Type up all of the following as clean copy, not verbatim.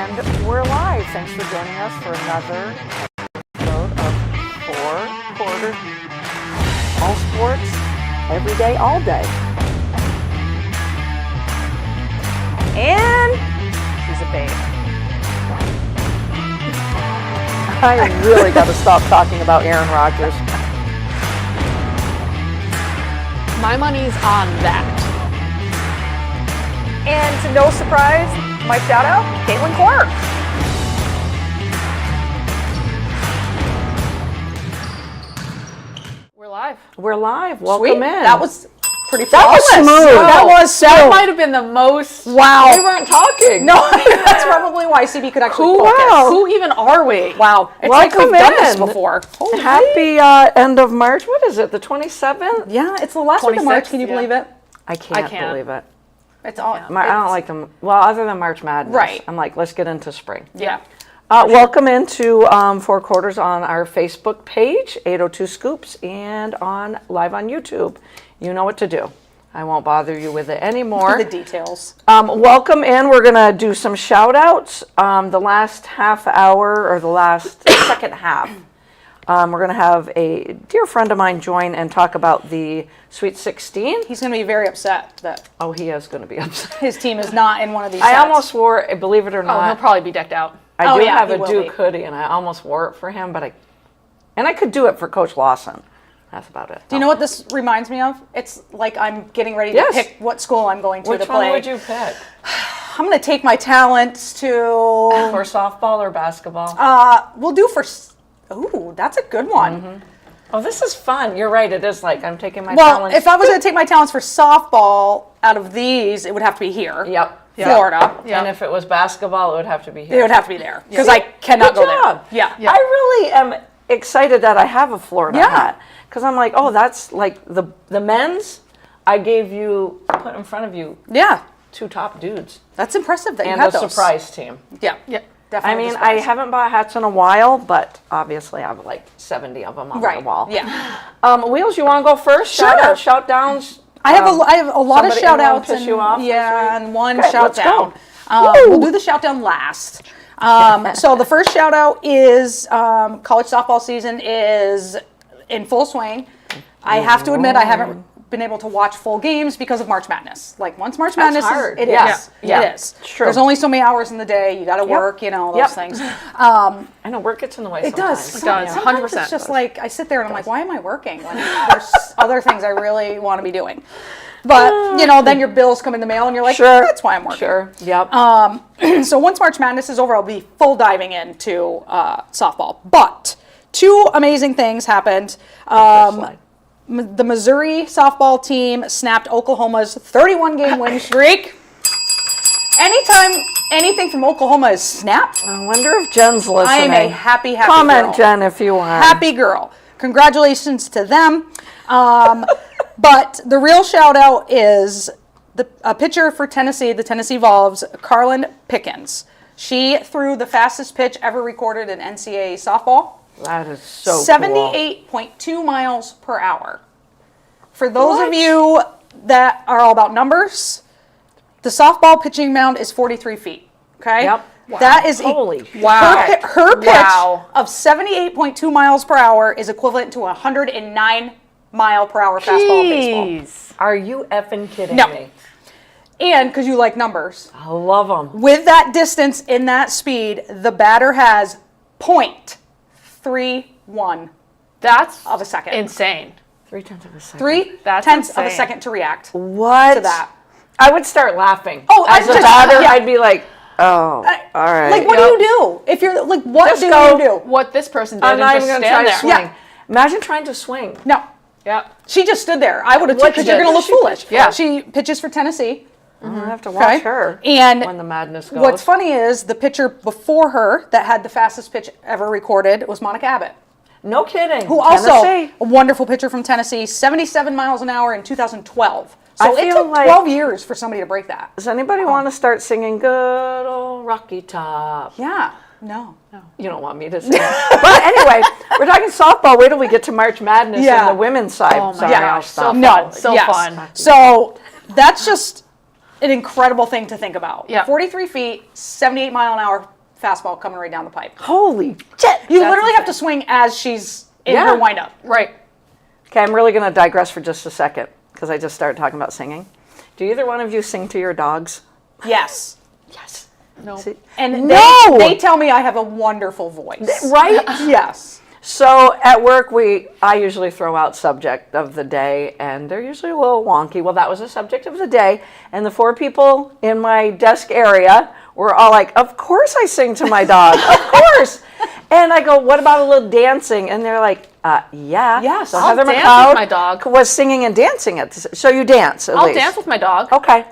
And we're live. Thanks for joining us for another episode of 4 Quarters. All sports, every day, all day. And she's a babe. I really got to stop talking about Aaron Rodgers. My money's on that. And to no surprise, my shout out, Caitlin Clark. We're live. We're live. Welcome Sweet. in. That was pretty That was flawless. smooth. Wow. That was That smooth. might have been the most. Wow. We weren't talking. No, that's probably why CB could actually focus. Wow. Who even are we? Wow. It's Welcome like we've done this in. before. Holy Happy end of March. What is it? The 27th? Yeah, it's the last week of March. Can you 26th, believe it? I can't can't. believe it. It's all. I don't like them. Well, other than March Madness. Right. I'm like, let's get into spring. Yeah. Welcome into 4 Quarters on our Facebook page, 802 Scoops, and on live on YouTube. You know what to do. I won't bother you with it anymore. The details. Welcome in. We're going to do some shout outs. The last half hour or the last second half. We're going to have a dear friend of mine join and talk about the Sweet 16. He's going to be very upset that Oh, he is going to be upset. his team is not in one of these I sets. almost wore, believe it or Oh, he'll not, probably be decked out. I Oh, do yeah, have he a will Duke be. hoodie, and I almost wore it for him, but I could do it for Coach Lawson. That's about it. Do you know what this reminds me of? It's like I'm getting ready to Yes. pick what school I'm going to Which play. one would you pick? I'm going to take my talents to. For softball or basketball? We'll do for. Ooh, that's a good one. Oh, this is fun. You're right. It is like I'm taking my Well, talents. if I was going to take my talents for softball out of these, it would have to be here. Yep. Florida. Yeah. And if it was basketball, it would have to be here. It would have to be there because I cannot Good go job. there. Yeah. I really am excited that I have a Florida Yeah. hat. Because I'm like, oh, that's like the men's. I gave you, put in front of you, Yeah. 2 top dudes. That's impressive that And you had a those. surprise team. Yeah. Yeah. I Definitely. mean, I haven't bought hats in a while, but obviously I have like 70 of them on Right. the wall. Yeah. Wheels, you want to go first? Sure. Shout out, shout downs. I have a lot of somebody- shout anyone outs piss you off this yeah, week? and one Okay, shout let's down. go. We'll do the shout down last. So the first shout out is college softball season is in full swing. I have to admit I haven't been able to watch full games because of March Madness. Like once March Madness hard. is, Yeah. it is. It's true. There's only so many hours in the day. You got to work, you know, those Yep. things. I know work gets in the way It does. sometimes. It does. Sometimes 100%. It's just like I sit there and I'm like, why am I working when there's other things I really want to be doing? But you know, then your bills come in the mail and you're like, Sure. that's why I'm working. Sure. Yep. So once March Madness is over, I'll be full diving into softball. But 2 amazing things happened. Slide. The Missouri softball team snapped Oklahoma's 31-game win streak. Anytime anything from Oklahoma is snapped, I wonder if Jen's listening. I am a happy Comment, girl. Jen, if you want. Happy girl. Congratulations to them. But the real shout out is a pitcher for Tennessee, the Tennessee Vols, Carlin Pickens. She threw the fastest pitch ever recorded in NCAA softball. That is so cool. 78.2 miles per hour. For those What? of you that are all about numbers, the softball pitching mound is 43 feet. Okay? Yep. That is Holy her pitch Wow. of 78.2 miles per hour is equivalent to 109 mile per hour fastball in baseball. Jeez. Are you effing kidding No. me? And because you like numbers, I love them. with that distance in that speed, the batter has 0.31 That's of a second. insane. 3/10 of a second. 3/10 of a insane. second to react What? to that. I would start laughing. Oh, as I a just- batter, yeah. I'd be like, oh, all right. Like, what do you do? If you're like, what Just do go. you do? What this person did I'm and not just even going to try stand to there. swing. Imagine trying to swing. No. Yeah. She just stood there. I would have What because you're did going to look she foolish. pitch for? Yeah. She pitches for Tennessee. I have to watch her And when the madness goes. what's funny is the pitcher before her that had the fastest pitch ever recorded was Monica Abbott, No kidding. who also Tennessee. a wonderful pitcher from Tennessee, 77 miles an hour in 2012. I So it feel took like- 12 years for somebody to break that. Does anybody want to start singing Good Old Rocky Top? Yeah. No. You don't want me to sing. But anyway, we're talking softball. Wait till we get to March Madness Yeah. and the women's side. Oh my Sorry, I'll gosh, stop. so No. fun. So yes. fun. So that's just an incredible thing to think about. Yeah. 43 feet, 78 mile an hour fastball coming right down the pipe. Holy shit! You literally have to swing as she's in her windup. Right. Okay, I'm really going to digress for just a second because I just started talking about singing. Do either one of you sing to your dogs? Yes. Yes. No. See? And No! they tell me I have a wonderful voice. Right? Yes. So at work, I usually throw out subject of the day, and they're usually a little wonky. Well, that was the subject of the day, and the 4 people in my desk area were all like, "Of course I sing to my dog, of course." And I go, "What about a little dancing?" And they're like, "Yeah." Yes, So I'll Heather dance McLeod with my dog. was singing and dancing at this. So you dance at I'll least. dance with my dog. Okay.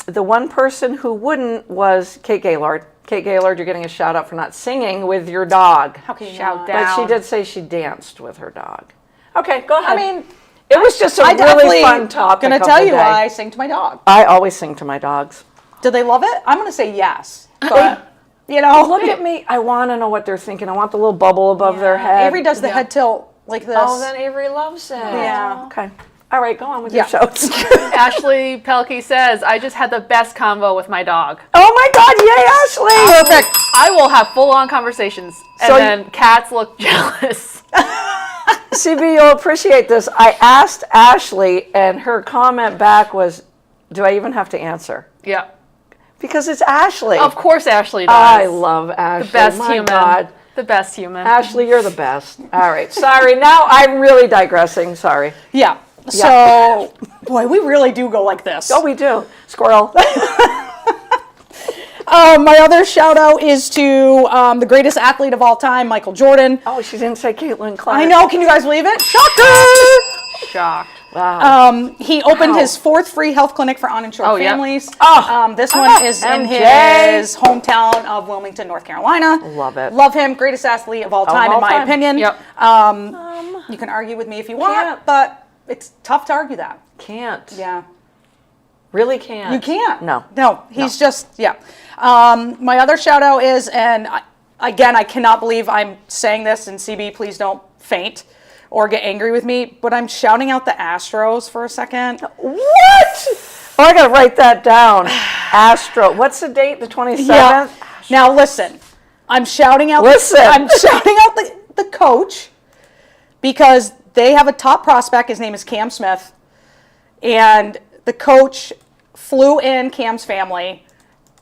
The one person who wouldn't was Kate Gaylord. Kate Gaylord, you're getting a shout out for not singing with your dog. How can you Shout not? down. But she did say she danced with her dog. Okay, go ahead. I mean, it was just a I really definitely fun topic. gonna of tell the you day. why I sing to my dog. I always sing to my dogs. Do they love it? I'm gonna say yes, but you know, Look at me. I want to know what they're thinking. I want the little bubble above their head. Avery does the head tilt like this. Oh, then Avery loves it. Yeah. Okay. All right, go on with Yeah. your shows. Ashley Pelkey says, I just had the best convo with my dog. Oh my God! Yay, Ashley! Perfect. I will have full-on conversations, and So then cats look jealous. CB, you'll appreciate this. I asked Ashley, and her comment back was, "Do I even have to answer?" Yeah. Because it's Ashley. Of course Ashley does. I love Ashley. the best My human. God. The best human. Ashley, you're the best. All right. Sorry. Now I'm really digressing. Sorry. Yeah. So, boy, we really do go like this. Oh, we do. Squirrel. My other shout out is to the greatest athlete of all time, Michael Jordan. Oh, she didn't say Caitlin Clark. I know. Can you guys believe it? Shocker! Shocked. Wow. He opened his 4th free health clinic for uninsured Oh, yeah. families. Oh, This one is in MJ. his hometown of Wilmington, North Carolina. Love it. Love him. Greatest athlete of all time, all in my time. opinion. Yep. You can argue with me if you want, Can't. but it's tough to argue that. Can't. Yeah. Really can't. You can't. No. He's just, yeah. My other shout out is, and again, I cannot believe I'm saying this, and CB, please don't faint or get angry with me, but I'm shouting out the Astros for a second. What? Oh, I got to write that down. Astro. What's the date? The 27th? Yeah. Now listen, I'm shouting out. Listen. I'm shouting out the coach because they have a top prospect. His name is Cam Smith, and the coach flew in Cam's family,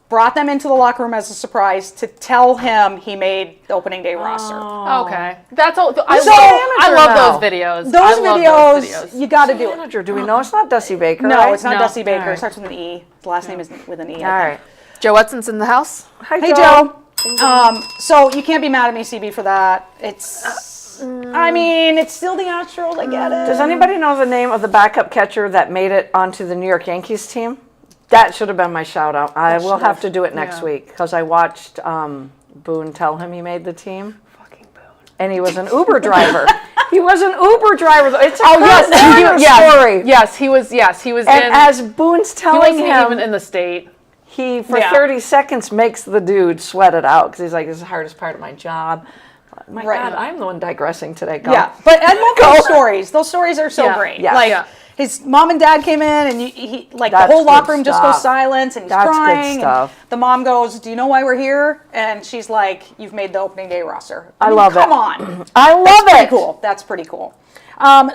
brought them into the locker room as a surprise to tell him he made the opening day roster. Okay. That's all. I manager love now. those videos. Those I love videos, you got to do it. Manager. Do we know it's not Dusty Baker? No, right? it's not No. Dusty Baker. All right. It starts with an E. The last name is with an E. All right. Joe Hudson's in the house. Hi, Hey, Joe. So you can't be mad at me, CB, for that. It's, I mean, it's still the Astros. I get it. Does anybody know the name of the backup catcher that made it onto the New York Yankees team? That should have been my shout out. I will have to do it next week because I watched Boone tell him he made the team. Fucking Boone. And he was an Uber driver. He was an Uber driver. It's a story. Yes, he was. Yes, he was. And in, as Boone's he telling wasn't him, even in the state. he for Yeah. 30 seconds makes the dude sweat it out because he's like, "This is the hardest part of my job." My Right. God, I'm the one digressing today. Go. Yeah, but I love those stories. Those stories are so Yeah. great. Yeah. Like Yeah. his mom and dad came in, and he like That's the whole good locker room just stuff. goes silent, and he's That's good crying. stuff. And the mom goes, "Do you know why we're here?" And she's like, "You've made the opening day roster." I mean, love it. Come on, I love pretty it. cool. That's pretty cool.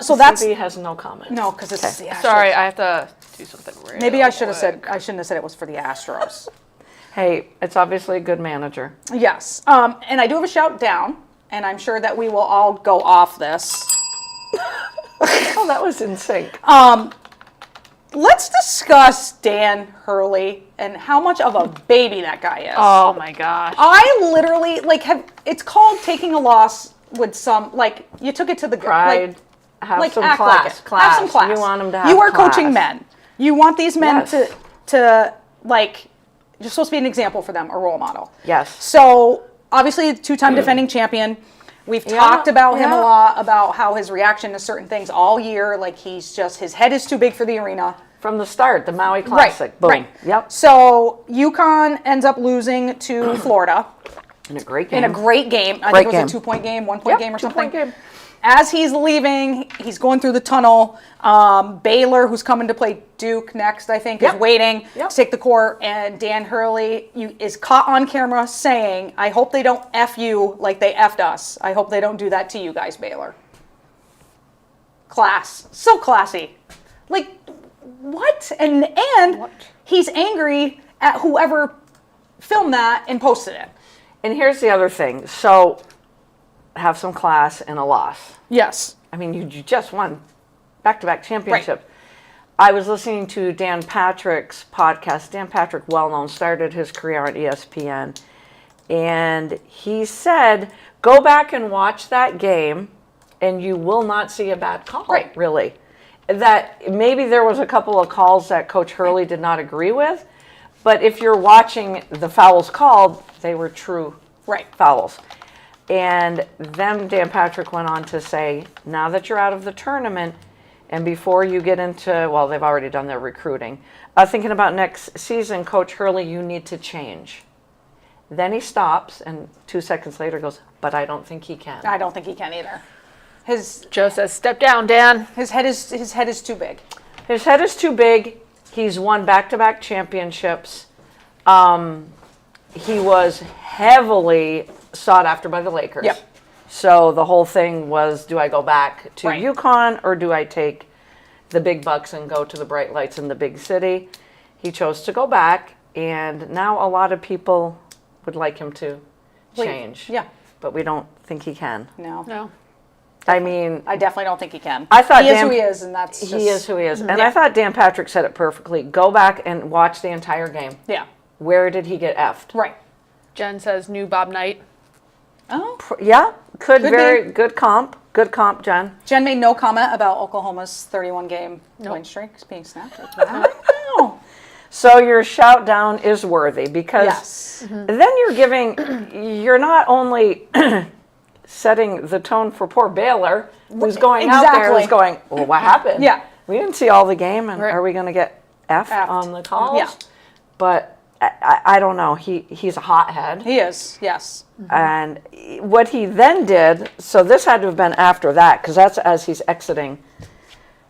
So that's CB has no comment. no, because it's the Astros. Sorry, I have to do something. Real Maybe I should have quick. said I shouldn't have said it was for the Astros. Hey, it's obviously a good manager. Yes. And I do have a shout down, and I'm sure that we will all go off this. Oh, that was in sync. Let's discuss Dan Hurley and how much of a baby that guy is. Oh my gosh. I literally it's called taking a loss with some, like, you took it to the Pride. Like, Have some act class. like it. Class. Have some class. You want them to have You are class. coaching men. You want these men Yes. to like, you're supposed to be an example for them, a role model. Yes. So obviously, two-time defending champion. We've talked about him a yeah. lot, about how his reaction to certain things all year, like his head is too big for the arena. From the start, the Maui Classic. Boom. Right. Yep. So UConn ends up losing to Florida In a great game. in a great game. I Great think it was game. a 2-point game, 1-point game or something. 2-point game. as he's leaving, he's going through the tunnel. Baylor, who's coming to play Duke next, I think, is waiting to take the court. And Dan Hurley is caught on camera saying, I hope they don't F you like they F'd us. I hope they don't do that to you guys, Baylor. Class. So classy. Like, what? And what? He's angry at whoever filmed that and posted it. And here's the other thing. So, have some class and a loss. Yes. I mean, you just won back-to-back championships. Right. I was listening to Dan Patrick's podcast. Dan Patrick, well-known, started his career on ESPN. And he said, go back and watch that game, and you will not see a bad call, really. That maybe there was a couple of calls that Coach Hurley did not agree with, but if you're watching the fouls called, they were true fouls. And then Dan Patrick went on to say, now that you're out of the tournament, and before you get into, well, they've already done their recruiting, thinking about next season, Coach Hurley, you need to change. Then he stops, and 2 seconds later goes, but I don't think he can. I don't think he can either. Joe says, step down, Dan. His head is too big. His head is too big. He's won back-to-back championships. He was heavily sought after by the Lakers. Yep. So the whole thing was, do I go back to UConn or do I take the big bucks and go to the bright lights in the big city? He chose to go back, and now a lot of people would like him to change. Yeah. But we don't think he can. No. I mean, I definitely don't think he can. I thought he is who he is, and that's just... He is who he is. And I thought Dan Patrick said it perfectly. Go back and watch the entire game. Yeah. Where did he get effed? Right. Jen says, new Bob Knight. Oh. Yeah, could be. very good comp. Good comp, Jen. Jen made no comment about Oklahoma's 31-game win streak being snapped. No. So your shout down is worthy because then you're not only setting the tone for poor Baylor, who's going out there who's going, well, what happened? Yeah. We didn't see all the game, and are we going to get F'd on the calls? Yeah. But I don't know. He's a hothead. He is, yes. And what he then did, so this had to have been after that, because that's as he's exiting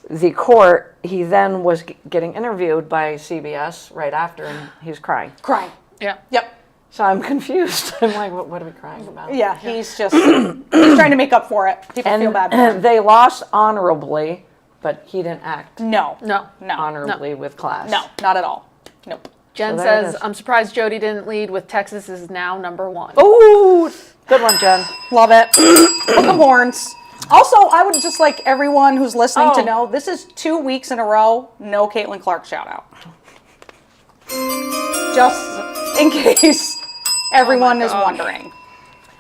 the court. He then was getting interviewed by CBS right after, and he's crying. Crying. Yeah. Yep. So I'm confused. I'm like, what are we crying about? Yeah, he's just he's trying to make up for it. People feel bad for him. They lost honorably, but he didn't act No. honorably with class. No, not at all. Nope. Jen So there it says, is. I'm surprised Jody didn't lead with Texas is now #1. Ooh, good one, Jen. Love it. Hook 'em horns. Also, I would just like everyone who's listening to know this is 2 weeks in a row, no Caitlin Clark shout out. Just in case everyone is wondering.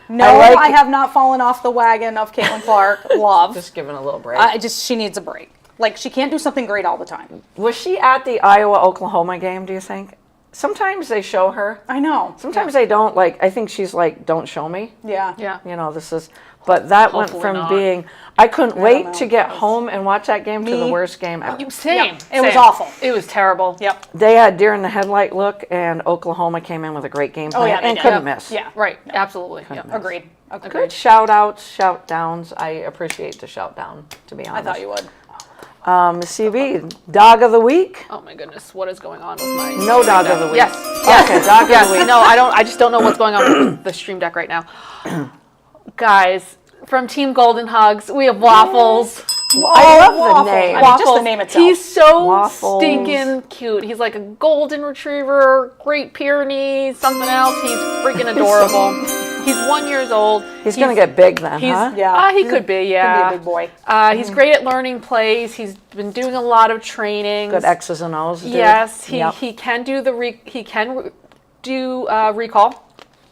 No, I have not fallen off the wagon of Caitlin Clark. Love. Just giving a little break. She needs a break. Like, she can't do something great all the time. Was she at the Iowa-Oklahoma game, do you think? Sometimes they show her. I know. Sometimes they don't. Like, I think she's like, don't show me. Yeah. Yeah. You know, this is... But that went Hopefully from not. being... I couldn't wait know. to get home and watch that game to the Me. worst game ever. Same. It was awful. It was terrible. Yep. They had deer in the headlight look, and Oklahoma came in with a great game plan yeah, they and did. couldn't Yep. miss. Yeah. Right. Absolutely. Yep. Agreed. Good shout outs, shout downs. I appreciate the shout down, to be I honest. thought you would. CB, dog of the week? Oh my goodness. What is going on with my No dog of the week. Yes. Okay, dog of the week. No, I don't. I just don't know what's going on with the stream deck right now. Guys, from Team Golden Hugs, we have Waffles. I love the Waffles. name. I mean, just the name itself. He's so Waffles. stinking cute. He's like a golden retriever, Great Pyrenees, something else. He's freaking adorable. He's 1 year old. He's going to get big then, He's, huh? Yeah. he could be, Could yeah. be a big boy. He's great at learning plays. He's been doing a lot of trainings. Good X's and O's, dude. Yes, Yep. he can do recall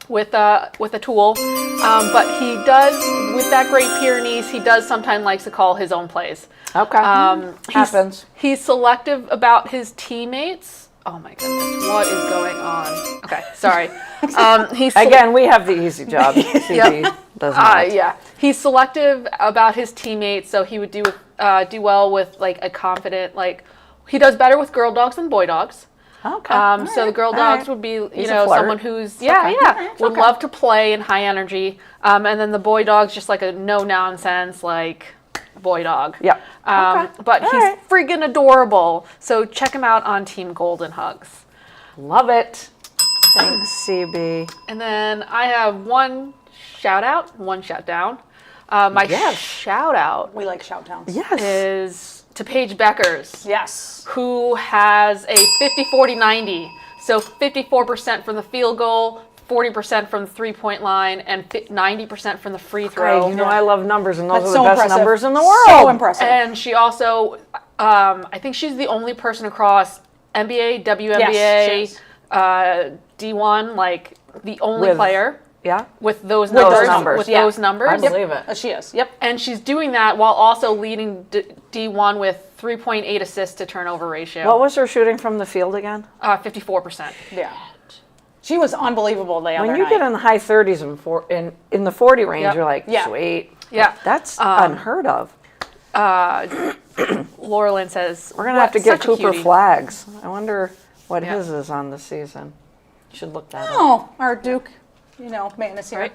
with a tool, but he does with that Great Pyrenees. He does sometimes likes to call his own plays. Okay. Happens. He's selective about his teammates. Oh my goodness, what is going on? Okay, sorry. Again, we have the easy job. CB does not. Yeah, he's selective about his teammates, so he would do well with like a confident, like he does better with girl dogs than boy dogs. Okay. So the girl All dogs right. would be, you He's a know, flirt. someone who's, Okay. would love to play and high energy. And then the boy dog's just like a no nonsense, like boy dog. Yep. Okay. But All he's right. friggin' adorable. So check him out on Team Golden Hugs. Love it. Thanks, CB. And then I have one shout out, one shout down. My Yes. shout out We like shout downs. Yes. is to Paige Beckers, Yes. who has a 50-40-90. So 54% from the field goal, 40% from the three-point line, and 90% from the free throw. Hey, you know I love numbers, and those That's are so the best impressive. numbers in the world. So impressive. And she also, I think she's the only person across NBA, WNBA, Yes, she is. D1, like the only With- player Yeah. with those those numbers. numbers. With Yeah. those numbers. I believe it. She is. Yep. And she's doing that while also leading D1 with 3.8 assists to turnover ratio. What was her shooting from the field again? 54%. Yeah. She was unbelievable the other When you night. get in the high 30s and in the 40 range, Yep. you're like, Yeah. sweet. Yeah. That's unheard of. Laura Lynn says, We're gonna have to get such a Cooper cutie. flags. I wonder what Yeah. his is on this season. Should look that up. Oh, our Duke, man is here. Right.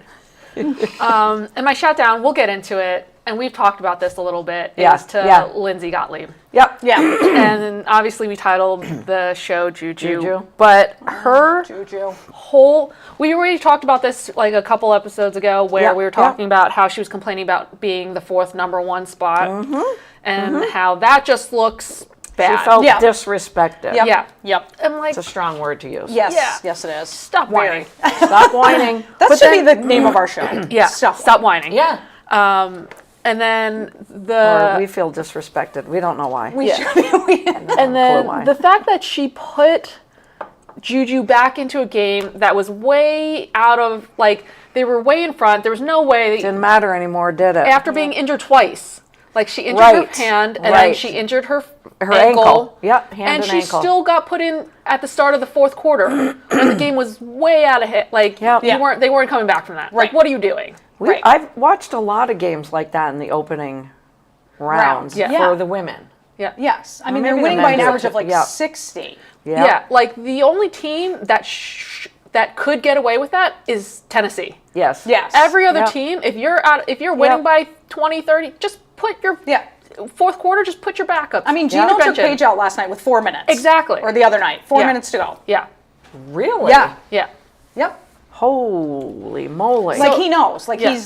And my shout down, we'll get into it, and we've talked about this a little bit, Yeah, is to yeah. Lindsay Gottlieb. Yep. Yeah. And then obviously we titled the show JuJu. JuJu. But her JuJu. whole, we already talked about this like a couple episodes ago where Yeah, we were yeah. talking about how she was complaining about being the fourth #1 spot and how that just looks She bad. felt Yeah. disrespected. Yep. Yeah. Yep. I'm like, It's a strong word to use. Yes. Yeah. Yes, it is. stop whining. Stop whining. That But should then- be the name of our show. Yeah, Stop. stop whining. Yeah. And then Or we feel disrespected. We don't know why. We Yeah. should be. And Clue then why. the fact that she put JuJu back into a game that was way out of, like, they were way in front. There was no way, Didn't matter anymore, did it? after being injured twice. Like, she injured Right, her hand, and then right. she injured her Her ankle. ankle. Yep, hand and and she ankle. still got put in at the start of the fourth quarter when the game was way out of hit. Like, Yep. Yeah. they weren't coming back from that. Like, Right. what are you doing? Right. I've watched a lot of games like that in the opening rounds Yeah. for Yeah. the women. Yeah. Yes. I mean, maybe they're the winning men by an do it average too. of like Yeah. 60. Yeah. Like, the only team that that could get away with that is Tennessee. Yes. Yes. Every other Yep. team, if you're winning Yep. by 20, 30, just put your Yeah. fourth quarter, just put your backups. I mean, Yeah. Gino took Bench in. Paige out last night with 4 minutes. Exactly. Or the other night. 4 Yeah. minutes to go. Yeah. Really? Yeah. Yeah. Yep. Holy moly. Like he knows. Like Yeah.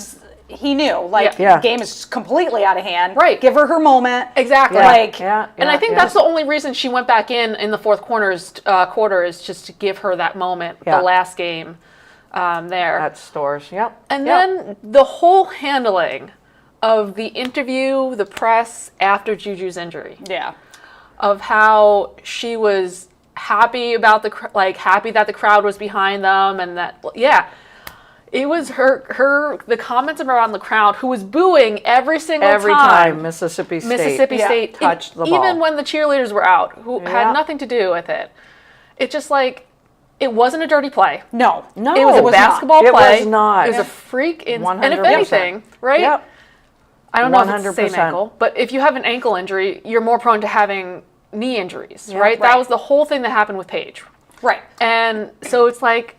he knew. Like Yeah. the game is completely out of hand. Right. Give her her moment. Exactly. yeah. like- yeah. And I think yeah. that's the only reason she went back in the fourth quarter is just to give her that moment, Yeah. the last game there. At stores. Yep. And Yep. then the whole handling of the interview, the press after JuJu's injury, Yeah. of how she was happy about happy that the crowd was behind them, and that it was the comments around the crowd who was booing every single Every time Mississippi State. Mississippi Yeah. State touched the even ball. when the cheerleaders were out, who Yeah. had nothing to do with it. It just like it wasn't a dirty play. No. No, It was a not. basketball It play. was not. It was a freak and if 100%. anything, right? Yep. I don't know if it's the same 100%. ankle, but if you have an ankle injury, you're more prone to having knee injuries, right? right. That was the whole thing that happened with Paige. Right. And so it's like,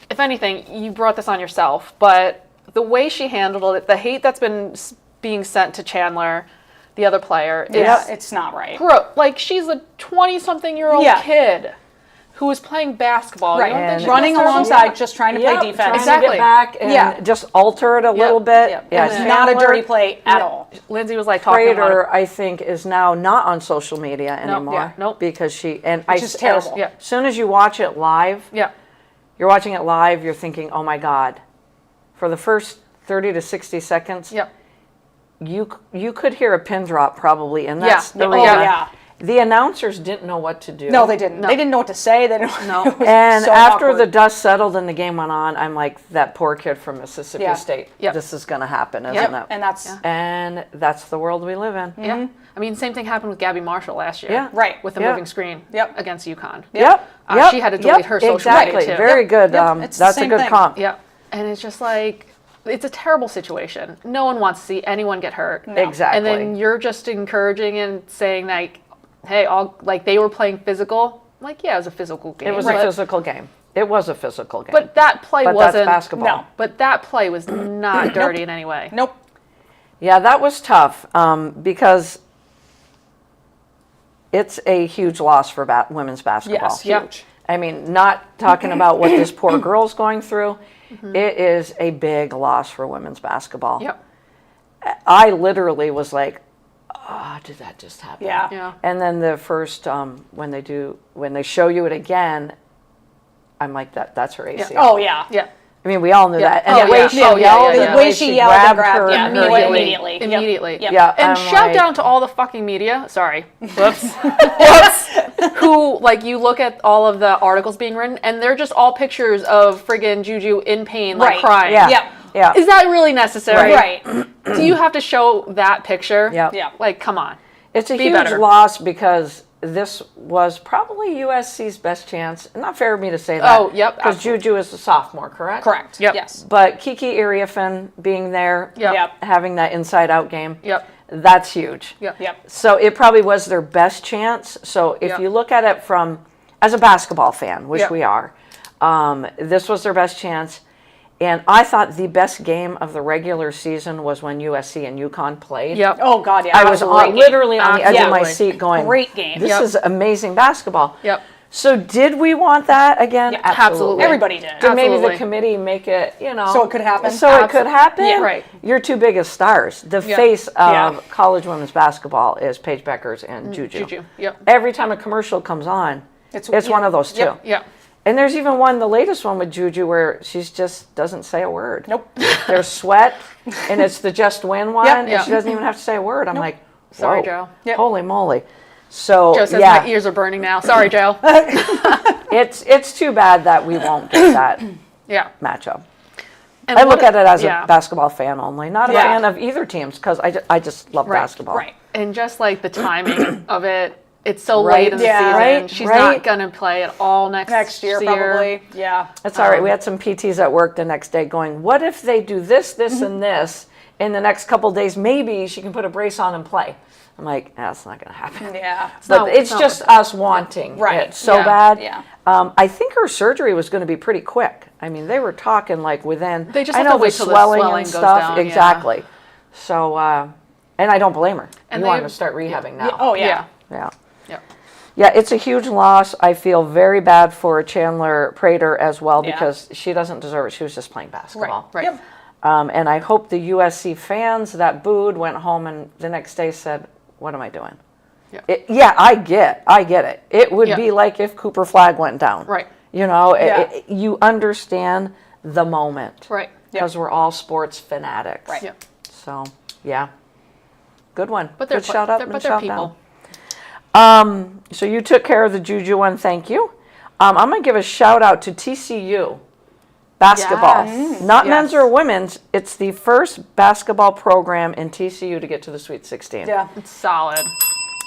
if anything, you brought this on yourself, but the way she handled it, the hate that's been being sent to Chandler, the other player, is Yeah. It's not right. like she's a 20-something-year-old Yeah. kid who was playing basketball. Right. You don't think she Running deserves alongside, that? just trying to Yep, play defense. trying to Exactly. get back and Yeah. just alter it a little bit. Yeah. Yeah, It's not a Chandler dirty play at all. Lindsay was like talking about Prater, it. I think, is now not on social media anymore. yeah, nope. Because she and Which is terrible. Yeah. As soon as you watch it live, Yeah. you're watching it live, you're thinking, oh my God. For the first 30 to 60 seconds, Yep. you could hear a pin drop probably, and Yeah. that's the Oh, reason. yeah. The announcers didn't know what to do. No, they didn't. No. They didn't know what to say. They didn't. No. It was And so after awkward. the dust settled and the game went on, I'm like, that poor kid from Mississippi Yeah. State. Yep. This is going to happen, isn't Yep. it? and that's And that's the world we live in. Yeah. I mean, same thing happened with Gabby Marshall last year. Yeah. right. With the Yeah. moving screen Yep. against UConn. Yep. Yep. She had to delete her social exactly. media, too. Very Yep. good. Yep. It's the That's a same good thing. comp. Yep. And it's just like, it's a terrible situation. No one wants to see anyone get hurt. Exactly. And then you're just encouraging and saying like, hey, all like they were playing physical. like, yeah, it was a physical game. It was a physical game. It was a physical game. But that play But wasn't. that's basketball. No. But that play was not dirty in any way. Nope. Yeah, that was tough because it's a huge loss for women's basketball. Yes, huge. I mean, not talking about what this poor girl's going through. It is a big loss for women's basketball. Yep. I literally was like, oh, did that just happen? Yeah. Yeah. And then the first, when they show you it again, I'm like, that's her ACL. Oh, yeah. Yeah. I mean, we all knew that. And Oh, the way yeah. she Oh, yeah, yelled, yeah, and yeah. the way she yelled and grabbed yeah, her immediately. Yep. Immediately. Yep. Yeah, And I'm shout like- down to all the fucking media. Sorry. Whoops. Whoops. Who, like, you look at all of the articles being written, and they're just all pictures of friggin' JuJu in pain, like Right. crying. Yeah. Yep. Yeah. Is that really necessary? Right. Do you have to show that picture? Yep. Yeah. Like, come on. It's a Be huge better. loss because this was probably USC's best chance. Not fair of me to say that. Oh, yep, Because absolutely. JuJu is a sophomore, correct? Correct. Yep. Yes. But Kiki Iriafen being there, Yep. Yep. having that inside-out game, Yep. that's huge. Yep. Yep. So it probably was their best chance. So if Yep. you look at it from, as a basketball fan, which Yep. we are, this was their best chance. And I thought the best game of the regular season was when USC and UConn played. Yep. Oh, God, yeah. I that was a great game. literally on the edge of my Absolutely. seat going, Great game. this Yep. is amazing basketball. Yep. So did we want that again? Yeah, absolutely. Everybody did. Did maybe the Absolutely. committee make it, So it could happen? So it could happen? Yeah. Right. Your two biggest stars. The Yeah. face of Yeah. college women's basketball is Paige Beckers and JuJu. JuJu. Yep. Every time a commercial comes on, it's one of those two. Yep. Yep. And there's even one, the latest one with JuJu, where she's just doesn't say a word. Nope. There's sweat, and it's the Just Win one, Yep. and Yeah. she doesn't even have to say a word. I'm like, Sorry, whoa, Joe. Yep. holy moly. So Joe says yeah, my ears are burning now. Sorry, Joe. it's too bad that we won't get that Yeah. matchup. And I what look at it as yeah. a basketball fan only, not a Yeah. fan of either teams, because I just love Right, basketball. Right. And just like the timing of it, it's so Right. late in the Yeah. season. Right, She's right. not gonna play at all next Next year, probably. Yeah. That's all right. We had some PTs at work the next day going, what if they do this, this, and this in the next couple days? Maybe she can put a brace on and play. I'm like, that's not going to happen. Yeah. But not- it's it's not just worth it. us wanting Right. it so Yeah. bad. Yeah. I think her surgery was going to be pretty quick. I mean, they were talking like within. They just I have know to wait the till the swelling swelling and goes stuff. down, yeah. Exactly. So, and I don't blame her. And You want they- to start rehabbing now. Oh, yeah. Yeah. Yeah. Yep. Yeah, it's a huge loss. I feel very bad for Chandler Prater as well Yeah. because she doesn't deserve it. She was just playing basketball. Right. Yep. And I hope the USC fans that booed went home and the next day said, what am I doing? Yeah. I get it. It would Yeah. be like if Cooper Flag went down. Right. You know, Yeah. you understand the moment. Right. Because we're all sports fanatics. Right. Yep. So, yeah. Good one. But they're Good shout up they're, and but they're shout people. down. So you took care of the JuJu one, thank you. I'm going to give a shout out to TCU basketball. Yes. Not Yes. men's or women's. It's the first basketball program in TCU to get to the Sweet 16. Yeah. It's solid.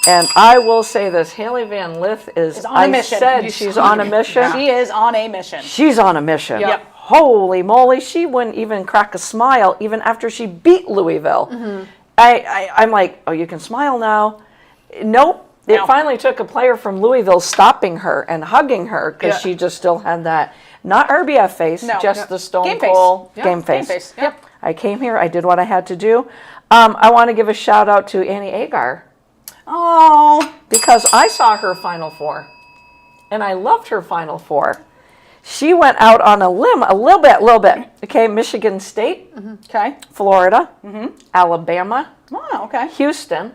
And I will say this, Haley Van Lith is on a mission. said she's on a mission. She is on a mission. She's on a mission. Yep. Holy moly, she wouldn't even crack a smile even after she beat Louisville. Mm-hmm. I'm like, oh, you can smile now. Nope. It No. finally took a player from Louisville stopping her and hugging her because Yeah. she just still had that, not RBF face, No. just Yep. the Stone Game face. Cold Yeah. game face. Game face. Yep. I came here, I did what I had to do. I want to give a shout out to Annie Agar Oh. because I saw her Final Four, and I loved her Final Four. She went out on a limb a little bit. Okay, Michigan State, Okay. Florida, Alabama, Oh, okay. Houston.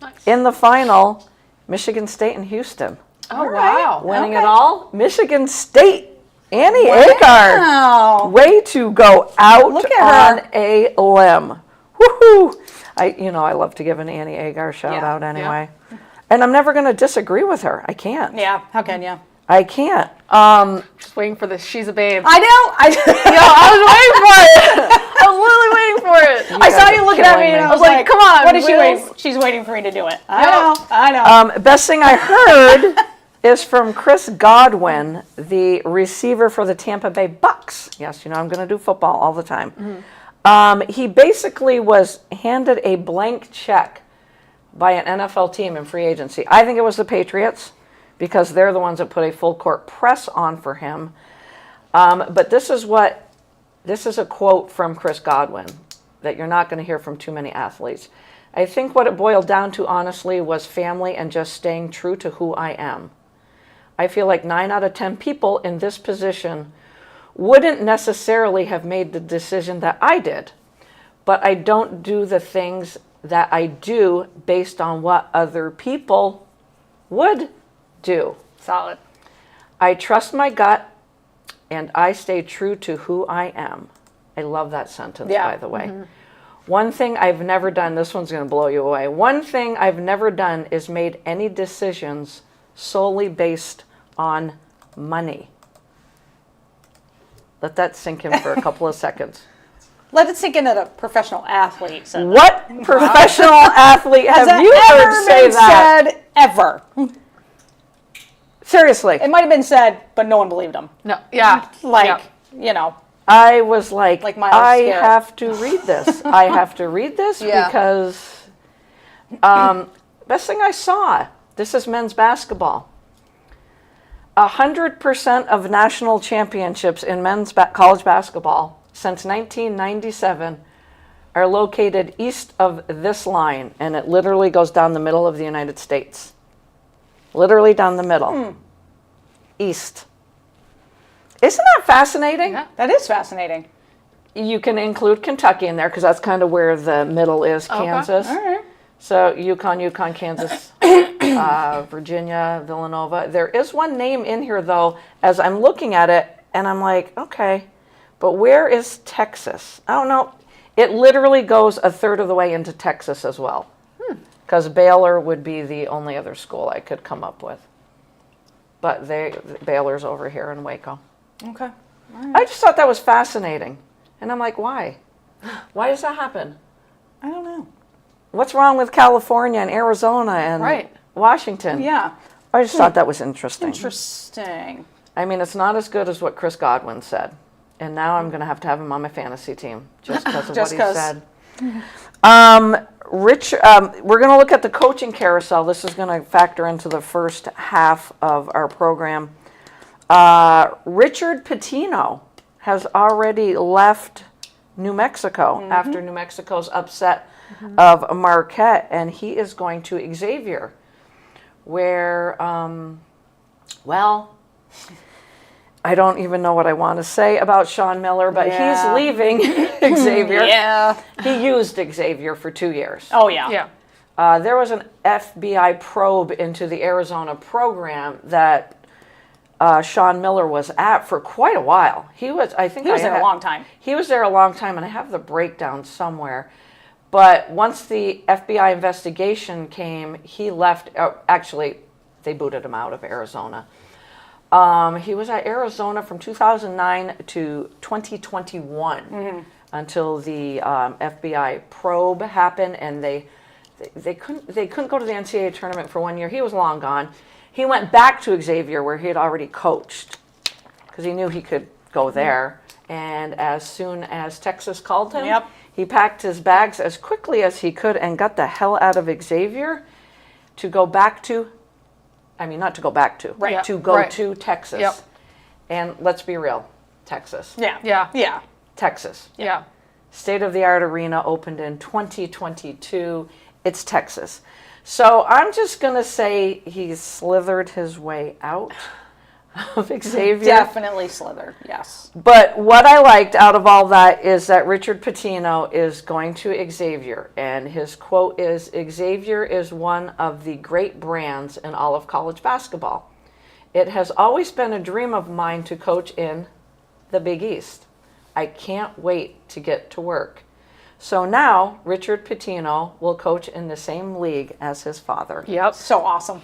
Nice. In the final, Michigan State and Houston. Oh, right. wow. Winning Okay. it all, Michigan State. Annie Agar. Wow. Way to go out Look at on her. a limb. Woohoo! I love to give an Annie Agar shout Yeah, out anyway. And I'm never going to disagree with her. I can't. Yeah. How can you? I can't. Just waiting for this. She's a babe. I know. I I was literally waiting for it. I saw guys you are looking at me killing and me. I was like, like, come on, What is she Wills. waiting? She's waiting for me to do it. I Yep. know. I know. Best thing I heard is from Chris Godwin, the receiver for the Tampa Bay Bucks. Yes, I'm going to do football all the time. He basically was handed a blank check by an NFL team in free agency. I think it was the Patriots because they're the ones that put a full court press on for him. But this is a quote from Chris Godwin that you're not going to hear from too many athletes. I think what it boiled down to, honestly, was family and just staying true to who I am. I feel like 9 out of 10 people in this position wouldn't necessarily have made the decision that I did, but I don't do the things that I do based on what other people would do. Solid. I trust my gut and I stay true to who I am. I love that sentence, by the way. One thing I've never done, this one's going to blow you away. One thing I've never done is made any decisions solely based on money. Let that sink in for a couple of seconds. Let it sink in that a professional athlete said that. What professional athlete have Has you that heard say that? said ever? Seriously. It might have been said, but no one believed him. No, yeah. Like, yeah. you know. I was like Miles I Garrett. have to read this. I have to read this Yeah. because best thing I saw, this is men's basketball. 100% of national championships in men's college basketball since 1997 are located east of this line, and it literally goes down the middle of the United States. Literally down the middle. East. Isn't that fascinating? Yeah. That is fascinating. You can include Kentucky in there because that's kind of where the middle is, Kansas. All right. So Yukon, Kansas, Virginia, Villanova. There is one name in here, though, as I'm looking at it, and I'm like, okay, but where is Texas? I don't know. It literally goes a third of the way into Texas as well, because Baylor would be the only other school I could come up with. But Baylor's over here in Waco. Okay. I just thought that was fascinating. And I'm like, why? Why does that happen? I don't know. What's wrong with California and Arizona and Right. Washington? Yeah. I just thought that was interesting. Interesting. I mean, it's not as good as what Chris Godwin said. And now I'm going to have him on my fantasy team just because of Just what he 'cause. said. We're going to look at the coaching carousel. This is going to factor into the first half of our program. Richard Pitino has already left New Mexico after New Mexico's upset of Marquette, and he is going to Xavier, where, I don't even know what I want to say about Sean Miller, but Yeah. he's leaving Xavier. Yeah. He used Xavier for 2 years. Oh, yeah. Yeah. There was an FBI probe into the Arizona program that Sean Miller was at for quite a while. He was there a long time. He was there a long time, and I have the breakdown somewhere. But once the FBI investigation came, he left. Actually, they booted him out of Arizona. He was at Arizona from 2009 to 2021 until the FBI probe happened, and they couldn't go to the NCAA tournament for 1 year. He was long gone. He went back to Xavier where he had already coached because he knew he could go there. And as soon as Texas called him, Yep. he packed his bags as quickly as he could and got the hell out of Xavier to go back to, not to go back to, Right. to go Right. to Texas. Yep. And let's be real, Texas. Yeah. Yeah. Yeah. Texas. Yeah. State-of-the-art arena opened in 2022. It's Texas. So I'm just going to say he slithered his way out of Xavier. Definitely slithered. Yes. But what I liked out of all that is that Richard Pitino is going to Xavier. And his quote is, Xavier is one of the great brands in all of college basketball. It has always been a dream of mine to coach in the Big East. I can't wait to get to work. So now Richard Pitino will coach in the same league as his father. Yep. So awesome.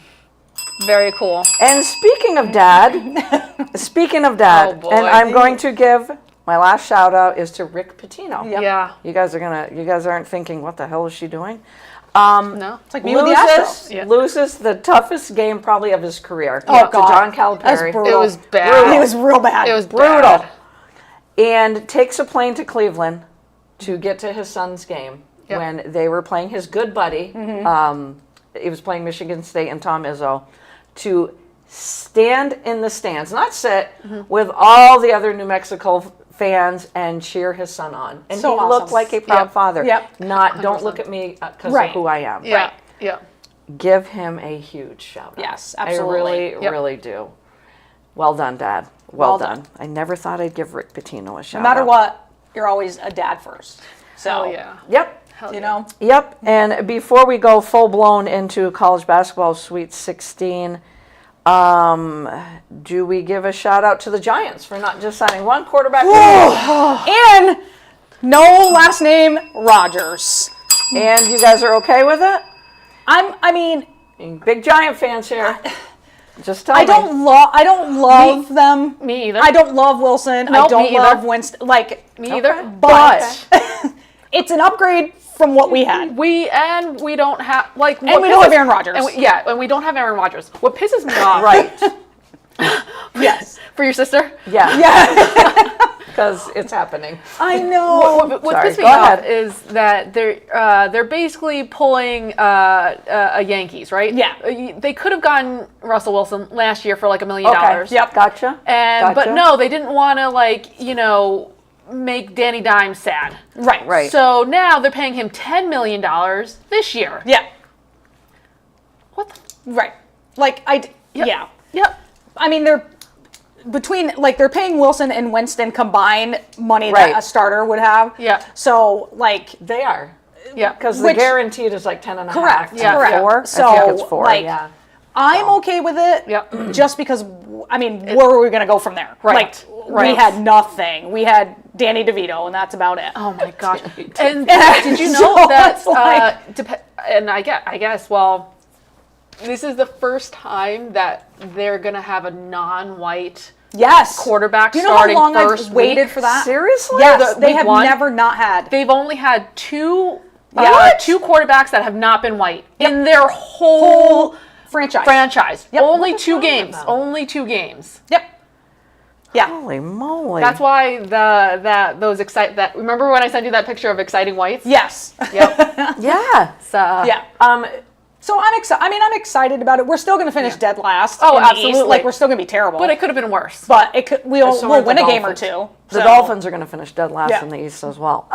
Very cool. And speaking of dad, Oh, boy. and I'm going to give my last shout out is to Rick Pitino. Yep. Yeah. You guys aren't thinking, what the hell is she doing? No. It's like me with the Astros. Yeah. Loses the toughest game probably of his career. Oh, to God. John That's Calipari. brutal. It was bad. It was real bad. It was Brutal. bad. And takes a plane to Cleveland to get to his son's game Yep. when they were playing his good buddy. He was playing Michigan State and Tom Izzo to stand in the stands, not sit, with all the other New Mexico fans and cheer his son on. And So he awesome. looked like a proud father. Yep. Not, don't look at me because Right. of who I am. Yeah. Yeah. Give him a huge shout out. Yes, absolutely. I really, Yep. really do. Well done, Dad. Well, Well done. done. I never thought I'd give Rick Pitino a shout out. No matter what, you're always a dad first. So, Hell yeah. Yep. Hell you yeah. know, Yep. And before we go full blown into college basketball Sweet 16, do we give a shout out to the Giants for not just signing one quarterback? and no last name Rogers. And you guys are okay with it? I mean, Big Giant fans here. Just tell I me. don't love them. Me either. I don't love Wilson. I Nope, don't me either. love Winston. Like, Me either. Okay. but it's an upgrade from what we had. We don't have like. And we don't have Aaron Rodgers. And we don't have Aaron Rodgers. What pisses me off? Right. Yes. For your sister. Yeah. Yeah. Because it's happening. I know. What Sorry, pisses me go off ahead. is that they're basically pulling a Yankees, right? Yeah. They could have gotten Russell Wilson last year for like $1 million. Okay. Yep. Gotcha. And Gotcha. but no, they didn't want to make Danny Dimes sad. Right. Right. So now they're paying him $10 million this year. Yeah. What the? Right. Like, yeah. Yep. I mean, they're paying Wilson and Winston combined money Right. that a starter would have. Yeah. So, like, They are. Yeah. Because the Which- guaranteed is like 10 and a half. correct. Yeah. Correct. Four? So, I think it's four. like, Yeah. I'm okay with it. Yep. Just because, I mean, where were we going to go from there? Right. Like, we Right. had nothing. We had Danny DeVito, and that's about it. Oh my gosh! And did you know So that? it's like- And I guess. Well, this is the first time that they're gonna have a non-white Yes. quarterback Do you know starting how long first I've waited week. for that? Seriously? Yes. They week have one? never not had. They've only had two What? quarterbacks that have not been white in their whole franchise. franchise. Yep. Only What two are you talking games. about? Only 2 games. Yep. Yeah. Holy moly. That's why remember when I sent you that picture of exciting whites? Yes. Yep. Yeah. So, Yeah. So I'm excited. I mean, I'm excited about it. We're still going to finish dead last. Oh, in the East. absolutely. Like, we're still going to be terrible. But it could have been worse. But it could. We'll So are the win a game or Dolphins. two. The So- Dolphins are going to finish dead last Yeah. in the East as well.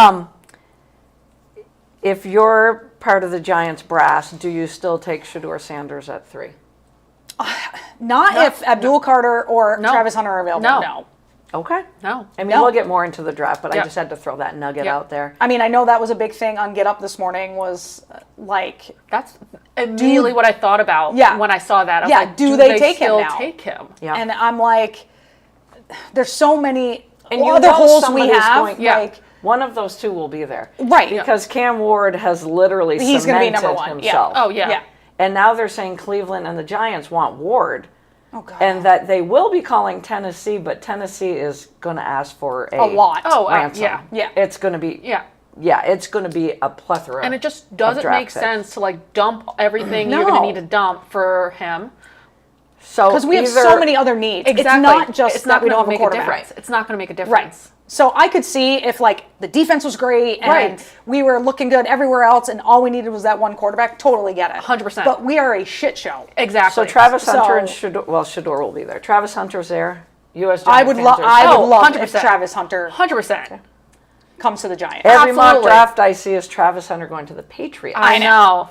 If you're part of the Giants brass, do you still take Shador Sanders at 3? Not if Abdul Carter or No. Travis Hunter are available. No. No. Okay. No. I mean, No. we'll get more into the draft, but I Yep. just had to throw that nugget Yep. out there. I mean, I know that was a big thing on Get Up this morning. Was like, That's immediately what I thought about Yeah. when I saw that. I was Yeah, like, do they take him still now? take him? Yeah. and I'm like, there's so many And you other know holes we somebody's have. going- Yeah. Like, One of those two will be there. right. Because Cam Ward has literally He's gonna be cemented number one. Yeah. himself. Oh, yeah. Yeah. And now they're saying Cleveland and the Giants want Ward. Oh God. And that they will be calling Tennessee, but Tennessee is going to ask for a lot. Oh, ransom. yeah. Yeah. It's going to be Yeah. it's going to be a plethora. And it just doesn't draft make picks. sense to like dump everything you're going No. to need to dump for him. So Because we have either- so many other needs. Exactly. It's not just it's not that we gonna don't have a make quarterback. difference. It's not going to make a Right. difference. So I could see if like the defense was great and Right. we were looking good everywhere else and all we needed was that one quarterback, totally get it. 100%. But we are a shit show. Exactly. So Travis So- Hunter and Shador will be there. Travis Hunter's there. U.S. I Giant would fans love. are I there. would love 100%. if Travis Hunter 100%. comes to the Giants. Every mock Absolutely. draft I see is Travis Hunter going to the Patriots I know.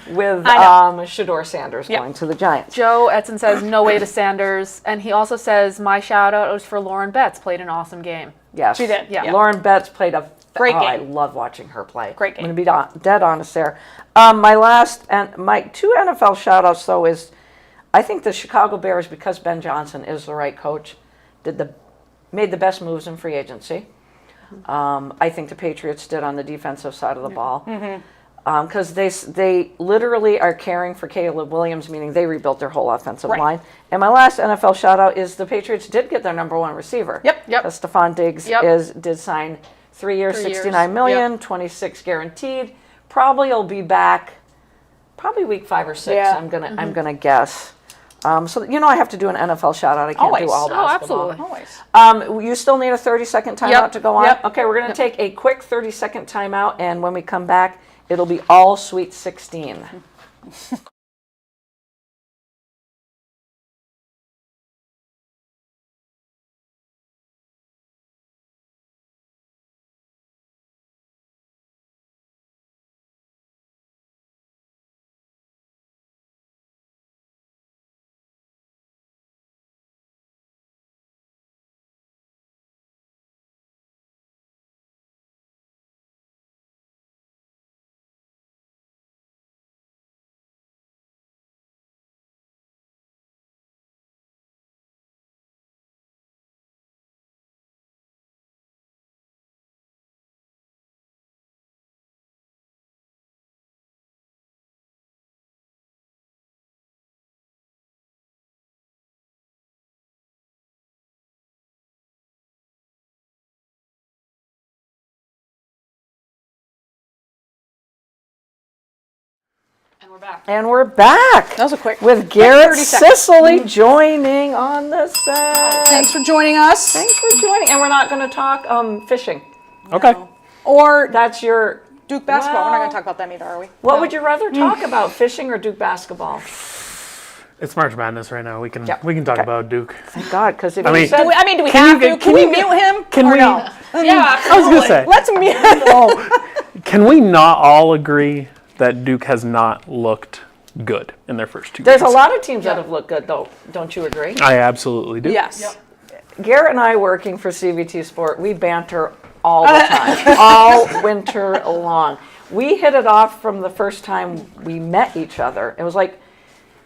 with I Shador Sanders going to the Giants. Joe Edson says no way to Sanders, and he also says my shout out was for Lauren Betts. Played an awesome game. Yes, She did, yeah. Lauren Betts played a Great I game. love watching her play. Great game. I'm going to be dead honest there. My last and my 2 NFL shout outs though is I think the Chicago Bears, because Ben Johnson is the right coach, made the best moves in free agency. I think the Patriots did on the defensive side of the ball. Because they literally are caring for Caleb Williams, meaning they rebuilt their whole offensive Right. line. And my last NFL shout out is the Patriots did get their number 1 receiver. Yep. Because Stephon Diggs Yep. did sign 3 years, 3 years. 69 million, 26 guaranteed. Probably will be back week 5 or 6. Yeah. I'm gonna guess. So I have to do an NFL shout out. I can't do Always. all Oh, basketball. absolutely. Always. You still need a 30-second timeout Yep. to go on? Yep. Okay, we're going to take a quick 30-second timeout, and when we come back, it'll be all Sweet 16. And we're back. And we're back. That was a quick with Garrett 30 seconds. Sicily joining on the set. Thanks for joining us. Thanks for joining. And we're not going to talk fishing. Okay. Or That's your. Duke basketball. We're not Well- going to talk about them either, are we? What would you rather talk about, fishing or Duke basketball? It's March Madness right now. We can Yeah. we can talk Okay. about Duke. Thank God, because if I you mean- said, Do we Can have you to? get- Can we mute him? Can or we- no? Yeah, I was gonna say. Let's mute him. Can we not all agree that Duke has not looked good in their first 2 there's a games? lot of teams that have looked good, though. Don't you agree? I absolutely do. Yes. Garrett and I, working for CVT Sport, we banter all the time, all winter long. We hit it off from the first time we met each other. It was like,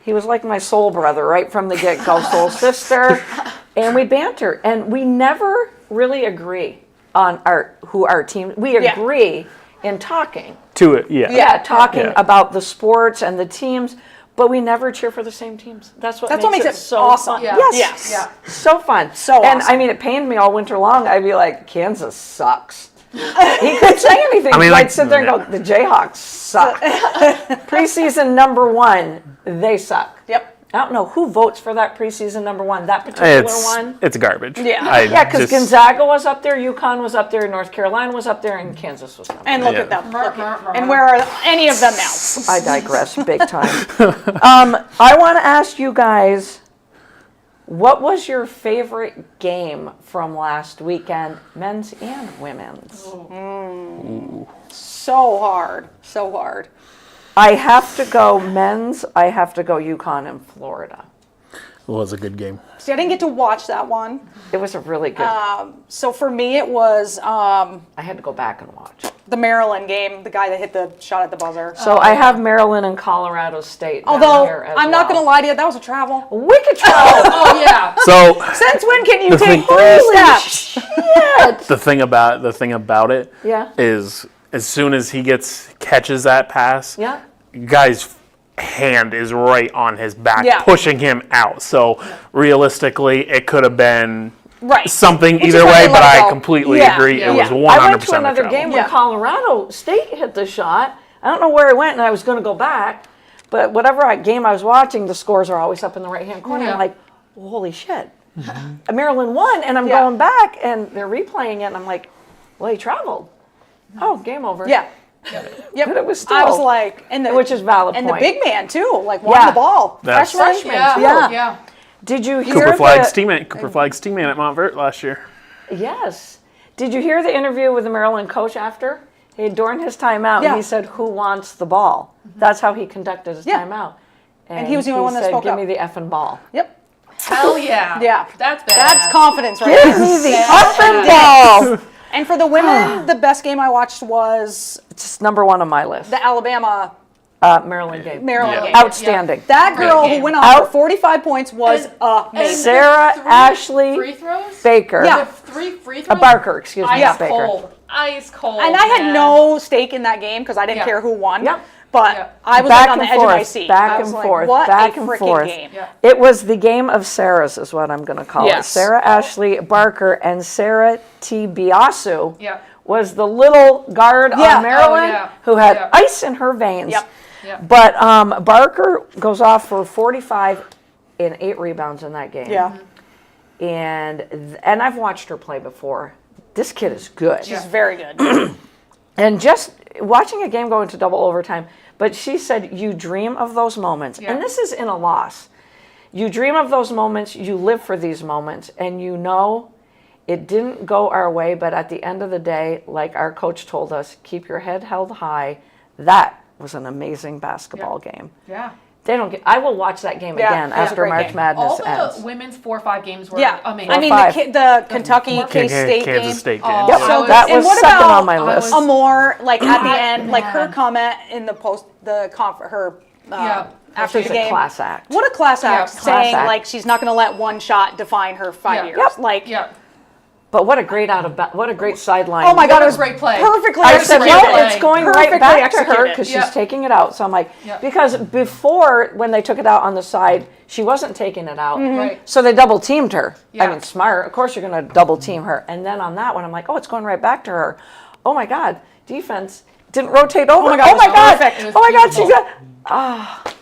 he was like my soul brother, right from the get-go, soul sister, and we banter. And we never really agree on who our team, we Yeah. agree in talking. To it, yeah. Yeah, talking Yeah. about the sports and the teams, but we never cheer for the same teams. That's what makes it so awesome. fun. Yeah. Yes. Yes. So fun. So And awesome. I mean, it pained me all winter long. I'd be like, Kansas sucks. He couldn't say anything. I mean, I'd like- sit there and go, the Jayhawks suck. Preseason #1, they suck. Yep. I don't know who votes for that preseason #1, that particular one. It's garbage. Yeah. Yeah, because Gonzaga was up there, UConn was up there, North Carolina was up there, and Kansas was up there. And look Yeah. at them. And where are any of them now? I digress big time. I want to ask you guys, what was your favorite game from last weekend, men's and women's? So hard. So hard. I have to go men's. I have to go UConn and Florida. It was a good game. See, I didn't get to watch that one. It was a really good. So for me, it was I had to go back and watch. the Maryland game, the guy that hit the shot at the buzzer. So I have Maryland and Colorado State. down Although, here as I'm not well. going to lie to you, that was a travel. Wicked travel. Oh yeah. So Since when can you The take thing- 3 steps? Shit. the thing about it Yeah. is as soon as he catches that pass, Yeah. guy's hand is right on his back, Yeah. pushing him out. So realistically, it could have been Right. something Which is either why way, they but let it I go. completely Yeah. agree. Yeah. It was Yeah. 100% I went to another a game travel. when Yeah. Colorado State hit the shot. I don't know where it went, and I was going to go back. But whatever game I was watching, the scores are always up in the right-hand corner. Yeah. I'm like, well, holy shit. Maryland won, and I'm Yeah. going back, and they're replaying it, and I'm like, well, he traveled. Oh, game over. Yeah. Yep. But it was still, I was like, which is valid and point. the big man too, like wanting Yeah. the ball. That's- Freshman. Yeah. Yeah. Yeah. Did you hear Cooper Flag's the, teammate, at Montverde last year. Yes. Did you hear the interview with the Maryland coach after? During his timeout, Yeah. he said, who wants the ball? That's how he conducted his Yeah. timeout. And he was the only one that said, spoke give up. me the effing ball. Yep. Hell yeah. Yeah. That's bad. That's confidence right Give there. me the Yeah. effing ball. And for the women, the best game I watched was It's #1 on my list. the Alabama Maryland game. Maryland Yeah. game. Outstanding. That girl Great who game. went on for 45 points was amazing. Sarah Ashley Free throws? Baker. Yeah. With 3 free throws? Barker, excuse me, Ice not Baker. cold. Ice cold. And I had man. no stake in that game because I didn't Yeah. care who won. Yep. But Yeah. I was Back like on the and edge of my forth, seat. back I and was like, forth, what back a and freaking forth. game. Yeah. It was the game of Sarah's, is what I'm going to call it. Yes. Sarah Ashley Barker and Sarah T. Biasu Yeah. was the little guard Yeah. on Maryland Oh, yeah. who had Yeah. ice in her veins. Yep. Yeah. But Barker goes off for 45 and 8 rebounds in that game. Yeah. And I've watched her play before. This kid is good. She's very good. And just watching a game go into double overtime, but she said you dream of those moments. Yeah. And this is in a loss. You dream of those moments, you live for these moments, and you know it didn't go our way, but at the end of the day, like our coach told us, keep your head held high. That was an amazing basketball game. Yeah. They don't get. I will watch that game Yeah, again it was a after great March game. Madness All the ends. women's 4-5 games were Yeah. amazing. I mean, 5. the Kentucky K-State Kansas game. State game. Oh, Yep, So that good. And was what second about- on my I list. was- Amore, like at the end, like her Man. comment in the post, her Yeah. after She's the a game. class act. What a class Yeah, act, class saying act. like she's not going to let one shot define her 5 Yeah. years. Yep. Like, Yeah. But what a great what a great sideline. oh my God, What it a was great play. perfectly I That was said, a great executed. well, play. it's going Perfectly right back to her executed. because Yeah. she's taking it out. So I'm like, Yeah. because before when they took it out on the side, she wasn't taking it out. Right. So they double teamed her. I Yeah. mean, smart. Of course, you're going to double team her. And then on that one, I'm like, oh, it's going right back to her. Oh my God, defense didn't rotate over. my God, it was God. perfect. It was Oh my God, she's beautiful. got.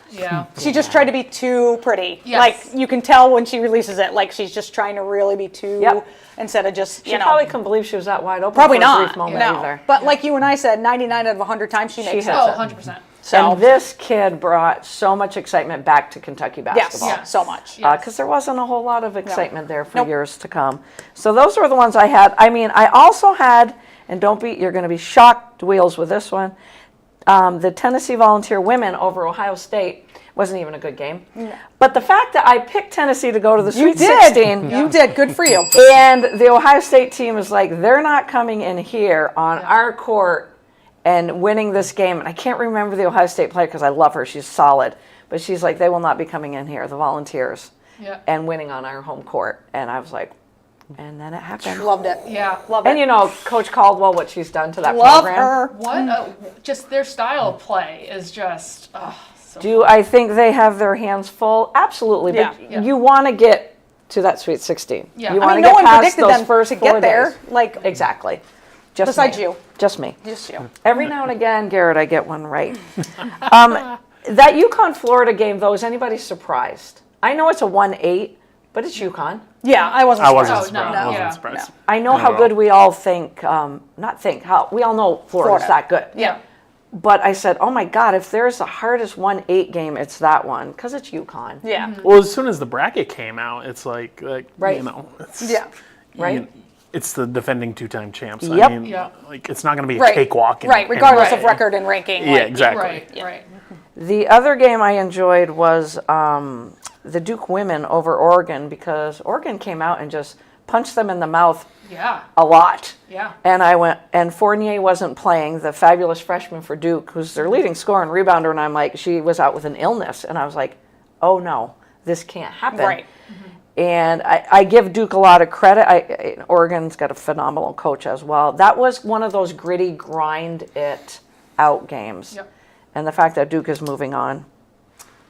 Yeah. She just tried to be too pretty. Yes. Like, you can tell when she releases it, like, she's just trying to really be too, Yep. instead of just, She probably couldn't believe she was that wide open Probably for a not. brief moment No. either. But like you and I said, 99 out of 100 times she makes hits it. Oh, it. 100%. So, And this kid brought so much excitement back to Kentucky yes, basketball. Yes. so much. Yeah. Because there wasn't a whole lot of excitement there for Nope. years to come. So those were the ones I had. I mean, I also had, and you're going to be shocked, Wheels, with this one, the Tennessee Volunteer women over Ohio State. Wasn't even a good game. But the fact that I picked Tennessee to go to the You Sweet did. 16, You did. Good for you. and the Ohio State team is like, they're not coming in here on our court and winning this game. And I can't remember the Ohio State player because I love her. She's solid. But she's like, they will not be coming in here, the Volunteers, Yeah. and winning on our home court. And I was like, and then it happened. Loved it. Yeah. Love it. And you know, Coach Caldwell, what she's done to that Love program. her. What just their style of play is just so Do I think they have their hands full? Absolutely. But Yeah. you want to get to that Sweet 16. Yeah. You I want I mean, to no get one past predicted those them first to 4 get there. days. Like, Exactly. Just besides me. you. Just me. Just you. Every now and again, Garrett, I get one right. That UConn-Florida game, though, is anybody surprised? I know it's a 1-8, but it's UConn. Yeah, I wasn't I surprised. wasn't Oh, no, surprised. I wasn't yeah. surprised. I know Not how at good all. we all think, how we all know Florida's Florida. that good. yeah. But I said, oh my God, if there's the hardest 1-8 game, it's that one, because it's UConn. Yeah. Well, as soon as the bracket came out, it's like Right. you know, it's, Yeah. Right. it's the defending 2-time champs. Yep. I mean, Yeah. like it's not going to be a Right. cakewalk. Right, regardless Right. of record and ranking. Yeah, like, exactly. Right. Right. The other game I enjoyed was the Duke women over Oregon, because Oregon came out and just punched them in the mouth Yeah. a lot. Yeah. And I went, and Fournier wasn't playing, the fabulous freshman for Duke, who's their leading scorer and rebounder. And I'm like, she was out with an illness. And I was like, oh no, this can't happen. Right. And I give Duke a lot of credit. Oregon's got a phenomenal coach as well. That was one of those gritty, grind it out games. Yep. And the fact that Duke is moving on,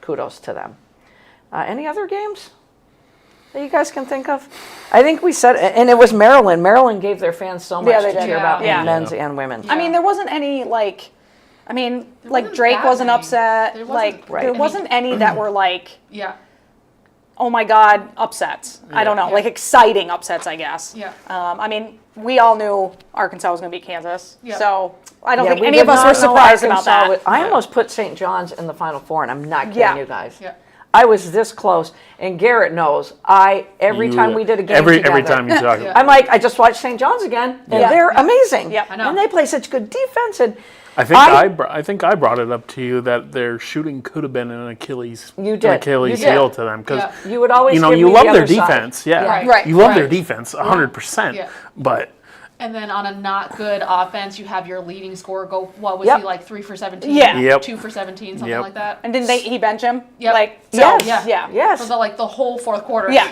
kudos to them. Any other games that you guys can think of? I think we said, and it was Maryland. Maryland gave their fans so much Yeah, they to did. cheer about, Yeah. in men's and women's. I mean, there wasn't any, like, wasn't Drake that wasn't many. upset. There wasn't- Like, Right. there I mean- wasn't any that were like, Yeah. oh my God, upsets. I don't know, Yeah. like exciting upsets, I guess. Yeah. I mean, we all knew Arkansas was going to beat Kansas. Yeah. So I don't Yeah, think we any did of us not were know surprised about Arkansas that. would- I almost put St. John's in the Final Four, and I'm not kidding Yeah. you guys. Yeah. I was this close, and Garrett knows. Every time we did a game every together, time you talk. Yeah. I'm like, I just watched St. John's again, and Yeah. they're amazing. Yep. I know. And they play such good defense. And I think I brought it up to you that their shooting could have been an Achilles You an did. Achilles You did. heel to them because Yeah. you would always you know give you me love the their other side. defense, yeah, Right. you love their Right. defense 100%, Yeah. but And then on a not good offense, you have your leading scorer go. What was Yep. he like? 3 for 17. Yeah. Yep. 2 for 17, something Yep. like that. And didn't he bench him? Yep. Like, so, Yes. Yeah. yeah. Yes. For the whole fourth quarter. Yeah.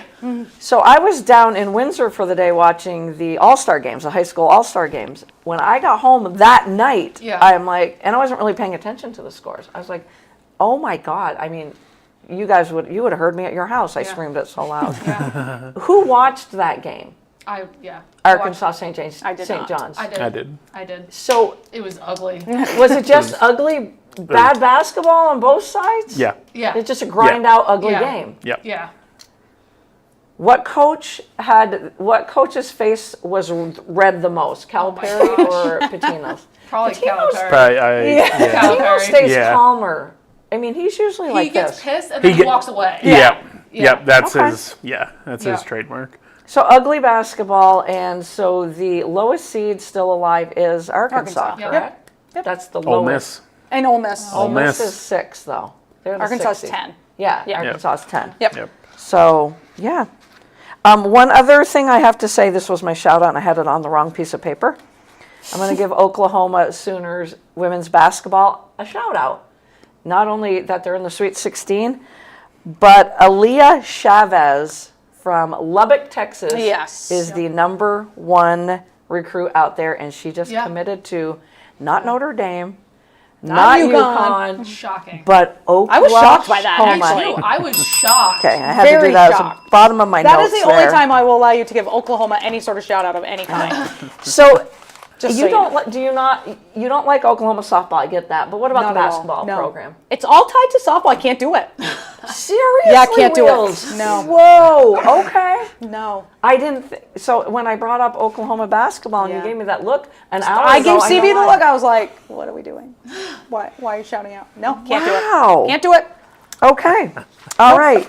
So I was down in Windsor for the day watching the All-Star games, the high school All-Star games. When I got home that night, Yeah. I'm like, and I wasn't really paying attention to the scores. I was like, oh my God. I mean, you would have heard me at your house. I Yeah. screamed it so loud. Yeah. Who watched that game? Yeah. Arkansas, St. James, I did St. not. John's. I did. I did. I did. So It was ugly. was it just ugly, bad basketball on both sides? Yeah, Yeah. It's just a grind out, ugly Yeah. game. yep. Yeah. What coach's face was read the most? Calipari or Patino's? Probably Patino's- Calipari. Probably, yeah. Patino Calipari. stays Yeah. calmer. I mean, he's usually He like gets this. pissed and He then he get- walks away. Yep. Yeah. Yep. That's Okay. his. Yeah, that's Yeah. his trademark. So ugly basketball, and so the lowest seed still alive is Arkansas, Arkansas. correct? Yep. That's the Ole lowest. Miss. And Ole Miss. Ole Miss Miss. is 6, though. They're the Arkansas 6th is seed. 10. Yeah, Yeah. Arkansas is 10. Yep. Yep. So, yeah. One other thing I have to say, this was my shout out, and I had it on the wrong piece of paper. I'm going to give Oklahoma Sooners women's basketball a shout out. Not only that they're in the Sweet 16, but Aaliyah Chavez from Lubbock, Texas, Yes. is the number 1 recruit out there, and she just Yeah. committed to not Notre Dame, not UConn. UConn, Shocking. but Oklahoma. I was shocked by that, Me actually. too. I was shocked. Okay, I had to Very do that at shocked. the bottom of my That notes is the only there. time I will allow you to give Oklahoma any sort of shout out of any kind. So Just You so don't know. like? Do you not? You don't like Oklahoma softball? I get that, but what about Not the at all. basketball No. program? It's all tied to softball. I can't do it. Seriously, Yeah, I can't do it. Wheels? No. Whoa. Okay. No. I didn't. So when I brought up Oklahoma basketball and Yeah. you gave me that look an hour I ago, gave CB know the why. look. I was like, what are we doing? Why are you shouting out? No, can't do Wow. it. Can't do it. Okay. All right.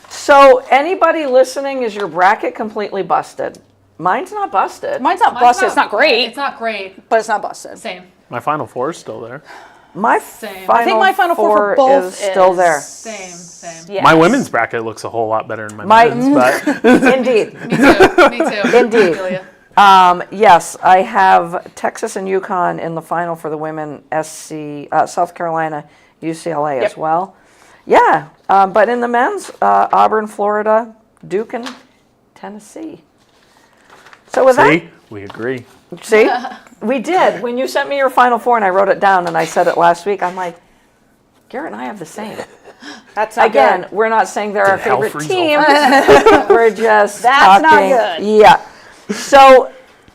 So anybody listening, is your bracket completely busted? Mine's not busted. Mine's not Mine's busted. It's not great, It's not great. but it's not busted. Same. My Final Four is still there. My Same. Final I think my Final Four for both is still there. Same. Yes. My women's bracket looks a whole lot better than my My- men's, but Indeed. Me too. Me too. Indeed. I feel ya. Yes, I have Texas and UConn in the final for the women. SC, South Carolina, UCLA as Yep. well. Yeah, but in the men's, Auburn, Florida, Duke, and Tennessee. So with see, we agree. that, see, we did. When you sent me your Final Four and I wrote it down and I said it last week, I'm like, Garrett and I have the same. That's not Again, good. we're not saying they're our hell favorite freeze team. over. We're just That's not talking. good. Yeah. So,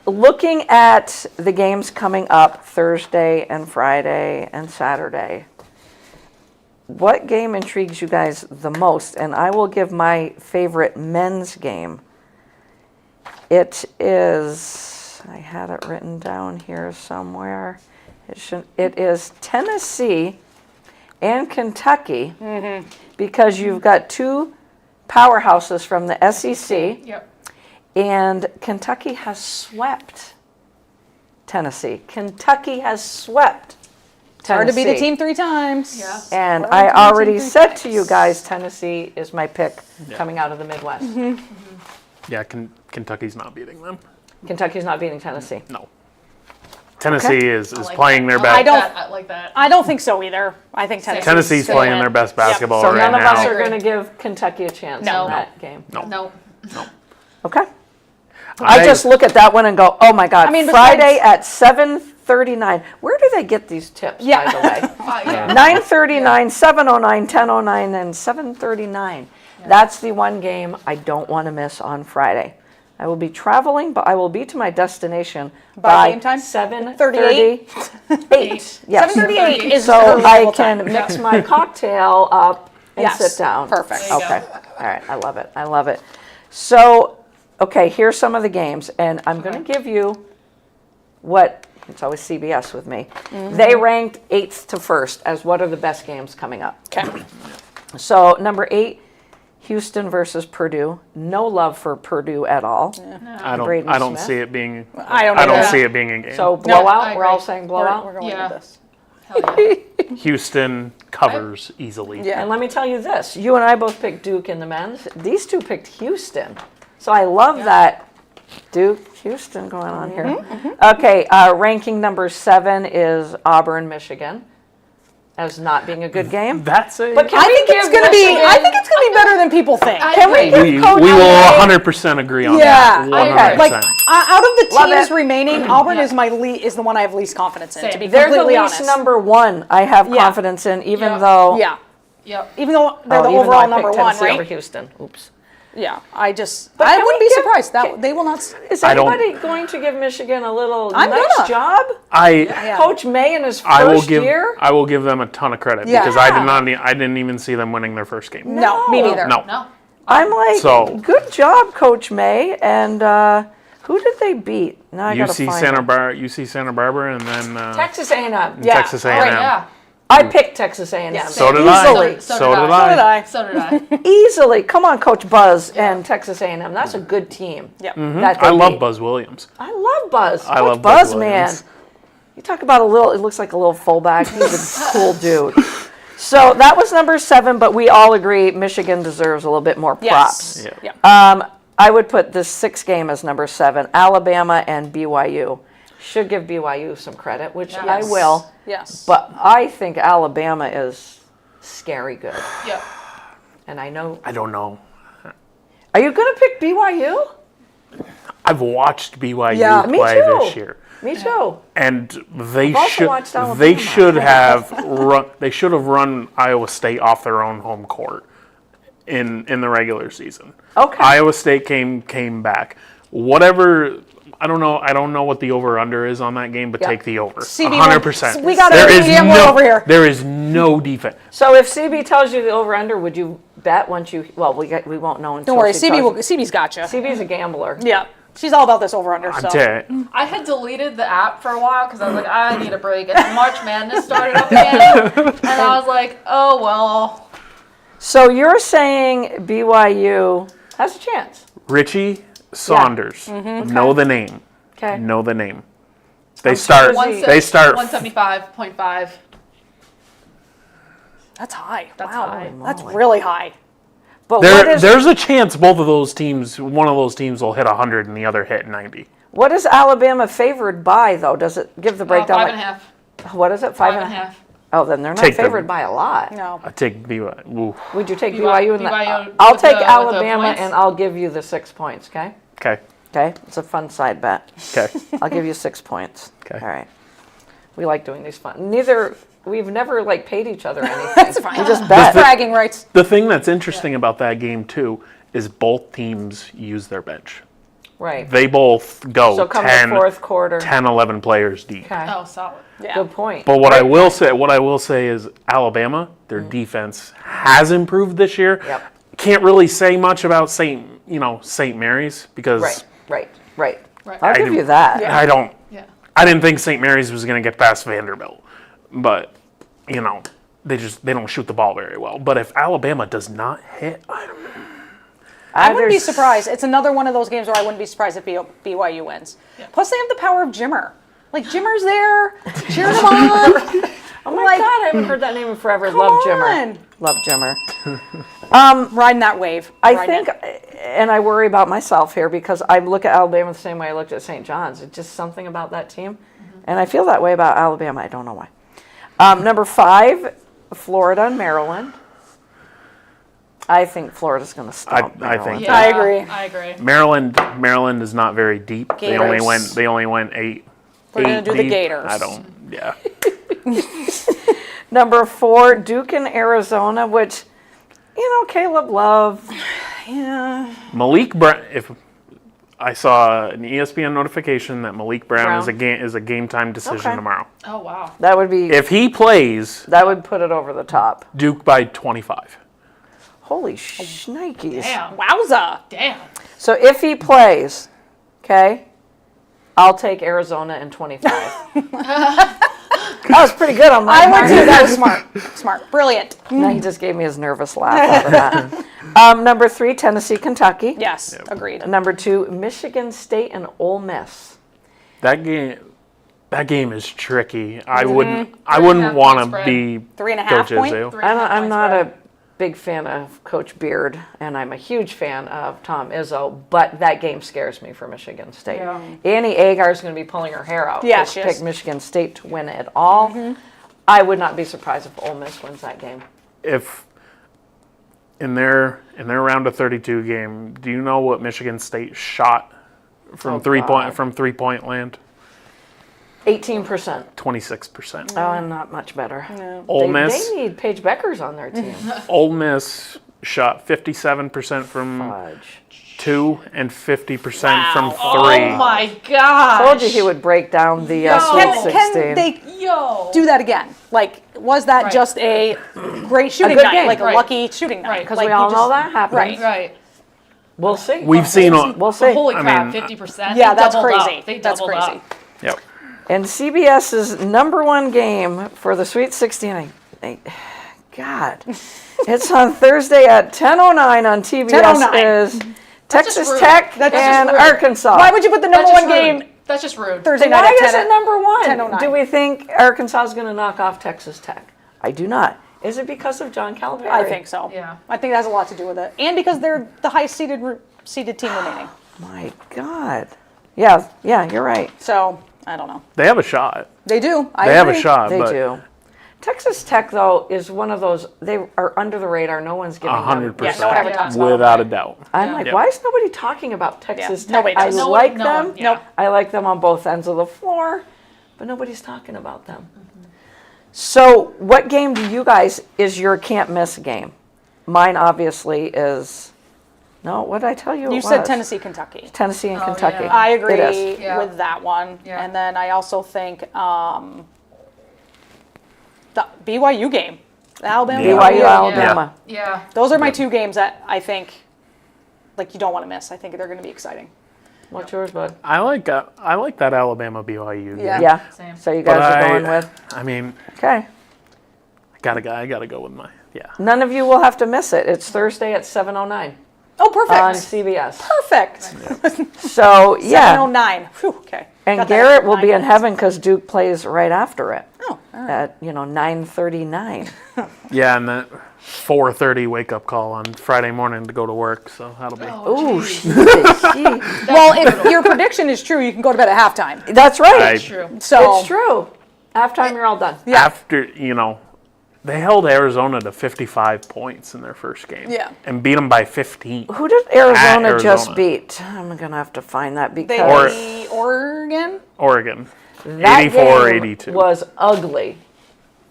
looking at the games coming up Thursday and Friday and Saturday, what game intrigues you guys the most? And I will give my favorite men's game. It is, I had it written down here somewhere. It is Tennessee and Kentucky, because you've got two powerhouses from the SEC, Yep. and Kentucky has swept Tennessee. Kentucky has swept Tennessee. Hard to beat a team 3 times. Yeah. And Well, I team already three said times. to you guys, Tennessee is my pick coming out of the Midwest. Yeah, Kentucky's not beating them. Kentucky's not beating Tennessee. No. Tennessee is I like playing that. their I like best. that. I like that. I don't think so either. I think Tennessee's playing their best basketball So right none of now. us are Agree. going to give Kentucky a chance No. in that game. No. Okay. I just look at that one and go, oh my God, I mean, Friday at 7:39. Where do they get these tips, Yeah. by the way? Yeah. 9:39, 7:09, 10:09, and 7:39. That's the one game I don't want to miss on Friday. I will be traveling, but I will be to my destination by game time? 7:38. 8. Yes. 7:38 is So her I legal can time. mix my cocktail up and Yes. sit down. Perfect. There you Okay. All right. I love it. I love it. So, okay, here's some of the games, and I'm going to give you what, it's always CBS with me. They ranked 8th to 1st as what are the best games coming up. Okay. So, number 8, Houston versus Purdue. No love for Purdue at all. I Braden don't Smith. see it being. I don't I don't either. see it being a game. So, blowout. I We're all agree. saying We're blowout. going Yeah. with this. Hell yeah. Houston covers easily. Yeah. And let me tell you this, you and I both picked Duke in the men's. These two picked Houston. So I love that Duke, Houston going on here. Okay, ranking number 7 is Auburn, Michigan, as not being a good game. That's a. But can I we think it's give going to be. Michigan- I think it's going to be better than people think. Can we agree. give Coach we will May- 100% agree on Yeah, that. okay. 100%. Like out of the Love teams it. remaining, Auburn is is the one I have least confidence in. To Same. be They're the completely least honest. number 1 I have Yeah. confidence in, even Yeah. though... Yeah. Yep. Even though they're Oh, the even though I overall picked number 1, Tennessee over right? Houston. Oops. Yeah. I just. But I can wouldn't we be give- surprised that can- they will not. Is I don't- anybody going to give Michigan a little I'm nice gonna. job? I Coach May in his I will first give year? I will give them a ton of credit Yeah. because I didn't even see them winning their first game. No, me No. neither. No. No. I'm like, So- good job, Coach May. And who did they beat? Now I gotta UC find Santa it. UC Santa Barbara and then Texas A&M. Yeah. Texas A&M. Right, yeah. I picked Texas A&M. Yeah. So did Easily. I. So So did did I. So did I. I. So did I. Easily. Come on, Coach Buzz and Texas A&M. That's a good team. Yep. That they I love beat. Buzz Williams. I love Buzz. I Coach love Buzz, Buzz man. Williams. You talk about a little, it looks like a little fullback. He's a cool dude. So that was number 7, but we all agree Michigan deserves a little bit more props. Yes. Yeah. Yep. I would put this 6th game as number 7, Alabama and BYU. Should give BYU some credit, which I Yes. will. Yes. But I think Alabama is scary good. Yep. And I know. I don't know. Are you going to pick BYU? I've watched BYU Yeah. Me play too. this year. Me too. And they also should watched Alabama. they should have run Iowa State off their own home court in the regular season. Okay. Iowa State came back. Whatever I don't know what the over/under is on that game, but take the over. CB, 100%. we got a There is gambler over here. There is no defense. So if CB tells you the over/under, would you bet once you? Well, we won't know until. Don't worry, she tells you. CB's got you. CB's a gambler. Yeah, she's all about this over/under. So. I had deleted the app for a while because I was like, I need a break. And March Madness started up again. And I was like, oh, well. So you're saying BYU has a chance? Richie Saunders. Know the name. Okay. Know the name. They start. 175.5. That's high. That's wow, high. that's really high. But what is There's a chance both of those teams, one of those teams will hit 100 and the other hit 90. what is Alabama favored by though? Does it give the breakdown? 5.5. What is it? 5.5. Oh, then they're not Take them. favored by a lot. No. I take BYU. Ooh. Would you take BYU? BYU I'll with take the Alabama points? and I'll give you the 6 points. Okay. Okay. Okay. It's a fun side bet. Okay. I'll give you 6 points. Okay. All right. We like doing these fun. We've never like paid each other anything. That's fine. We just bet. Bragging rights. The thing that's interesting about that game too is both teams use their bench. Right. They both go So come 10, the fourth quarter. 10, 11 players deep. Okay. Oh, solid. Yeah. Good point. But what I will say is Alabama, their defense has improved this year. Yep. Can't really say much about St. Mary's because Right. Right. I'll give you that. I don't. Yeah. I didn't think St. Mary's was going to get past Vanderbilt, but they don't shoot the ball very well. But if Alabama does not hit, I wouldn't be surprised. It's another one of those games where I wouldn't be surprised if BYU wins. Plus, they have the power of Jimmer. Like, Jimmer's there, cheering them on. Oh my God, I haven't heard that name in forever. Love Jimmer. on. Love Jimmer. Riding that wave. I Riding think, it. and I worry about myself here because I look at Alabama the same way I looked at St. John's. It's just something about that team. And I feel that way about Alabama. I don't know why. Number 5, Florida and Maryland. I think Florida's going to stop I Maryland. think I agree. I agree. Maryland is not very deep. Gators. They only went 8. We're gonna 8 do the deep. Gators. I don't. Yeah. Number 4, Duke and Arizona, which, Caleb Love. Yeah. Malik Brown. If I saw an ESPN notification that Malik Brown is a game time decision Okay. tomorrow. Oh, wow. That would be. If he plays, That would put it over the top. Duke by 25. Holy shnikes. Damn. Wowza. Damn. So if he plays, okay, I'll take Arizona in 25. That was pretty good on my I part. would too. That was smart. Smart. Brilliant. No, he just gave me his nervous laugh out of that. Number 3, Tennessee, Kentucky. Yes. Agreed. Number 2, Michigan State and Ole Miss. That game is tricky. I Mm-hmm. wouldn't 3.5 want to spread. be 3.5 Coach point? Izzo. 3.5 I'm points not spread. a big fan of Coach Beard, and I'm a huge fan of Tom Izzo, but that game scares me for Michigan State. Yeah. Annie Agar is going to be pulling her hair out. Yeah, to she pick is. Michigan State to win it all. I would not be surprised if Ole Miss wins that game. If in their round of 32 game, do you know what Michigan State shot from Oh, 3-point land? 18%. 26%. Oh, and not much better. Ole Miss. They need Paige Beckers on their team. Ole Miss shot 57% from Fudge. 2 and 50% from 3. Oh, my God. Told you he would break down the Sweet 16. Can they Yo. do that again? Like, was that Right. just a great shooting good night? game. Like a Right. lucky shooting night? Right. Because Like, we you all just- know that happens. Right. Right. We'll see. We've seen We'll But see. holy crap, mean, 50%. Yeah, They that's doubled crazy. Up. They That's doubled crazy. up. Yep. And CBS's number 1 game for the Sweet 16. God. It's on Thursday at 10:09 on TBS 10:09. is Texas just rude. Tech That's just and rude. Arkansas. Why would you put the number That's one just rude. game That's just rude. Thursday night Why at 10? is it number 1? 10:09? Do we think Arkansas is going to knock off Texas Tech? I do not. Is it because of John Calipari? I think so. Yeah. I think that has a lot to do with it, and because they're the highest seeded team remaining. My God. Yeah, you're right. So I don't know. They have a shot. They do. They have a shot, They but do. Texas Tech, though, is one of those, they are under the radar. No one's giving them. 100%. Yeah, no one ever talks about without a doubt. I'm like, Yeah. why is nobody talking about Texas Tech? nobody I does. No one- like no them. one, yeah. I like them on both ends of the floor, but nobody's talking about them. So what game do you guys, is your can't miss game? Mine obviously is No, what did I tell you? You it said was? Tennessee, Kentucky. Tennessee and Kentucky. yeah. I agree It is. Yeah. with that one. Yeah. And then I also think the BYU game, the Alabama. Yeah. BYU, BYU. Alabama. Yeah. Those are my two games that I think, like, you don't want to miss. I think they're going to be exciting. What's yours, bud? I like that Alabama BYU. game. Yeah. Yeah. Same. So you But guys are going with? I mean, Okay. I gotta go with my None of you will have to miss it. It's Thursday at 7:09 Oh, perfect. on CBS. Perfect. So yeah, 7:09. Whew, okay. and Got that Garrett extra will 9 be in minutes. heaven because Duke plays right after it Oh, all right. at 9:39. Yeah, and that 4:30 wake up call on Friday morning to go to work. So that'll be. Ooh, geez. shit. Well, if your prediction is true, you can go to bed at halftime. That's right. I- True. So It's true. Halftime, you're all done. Yeah. After they held Arizona to 55 points in their first game. Yeah. And beat them by 15. Who did Arizona just Arizona. beat? I'm gonna have to find that They because beat Oregon. Oregon. that 84-82. game was ugly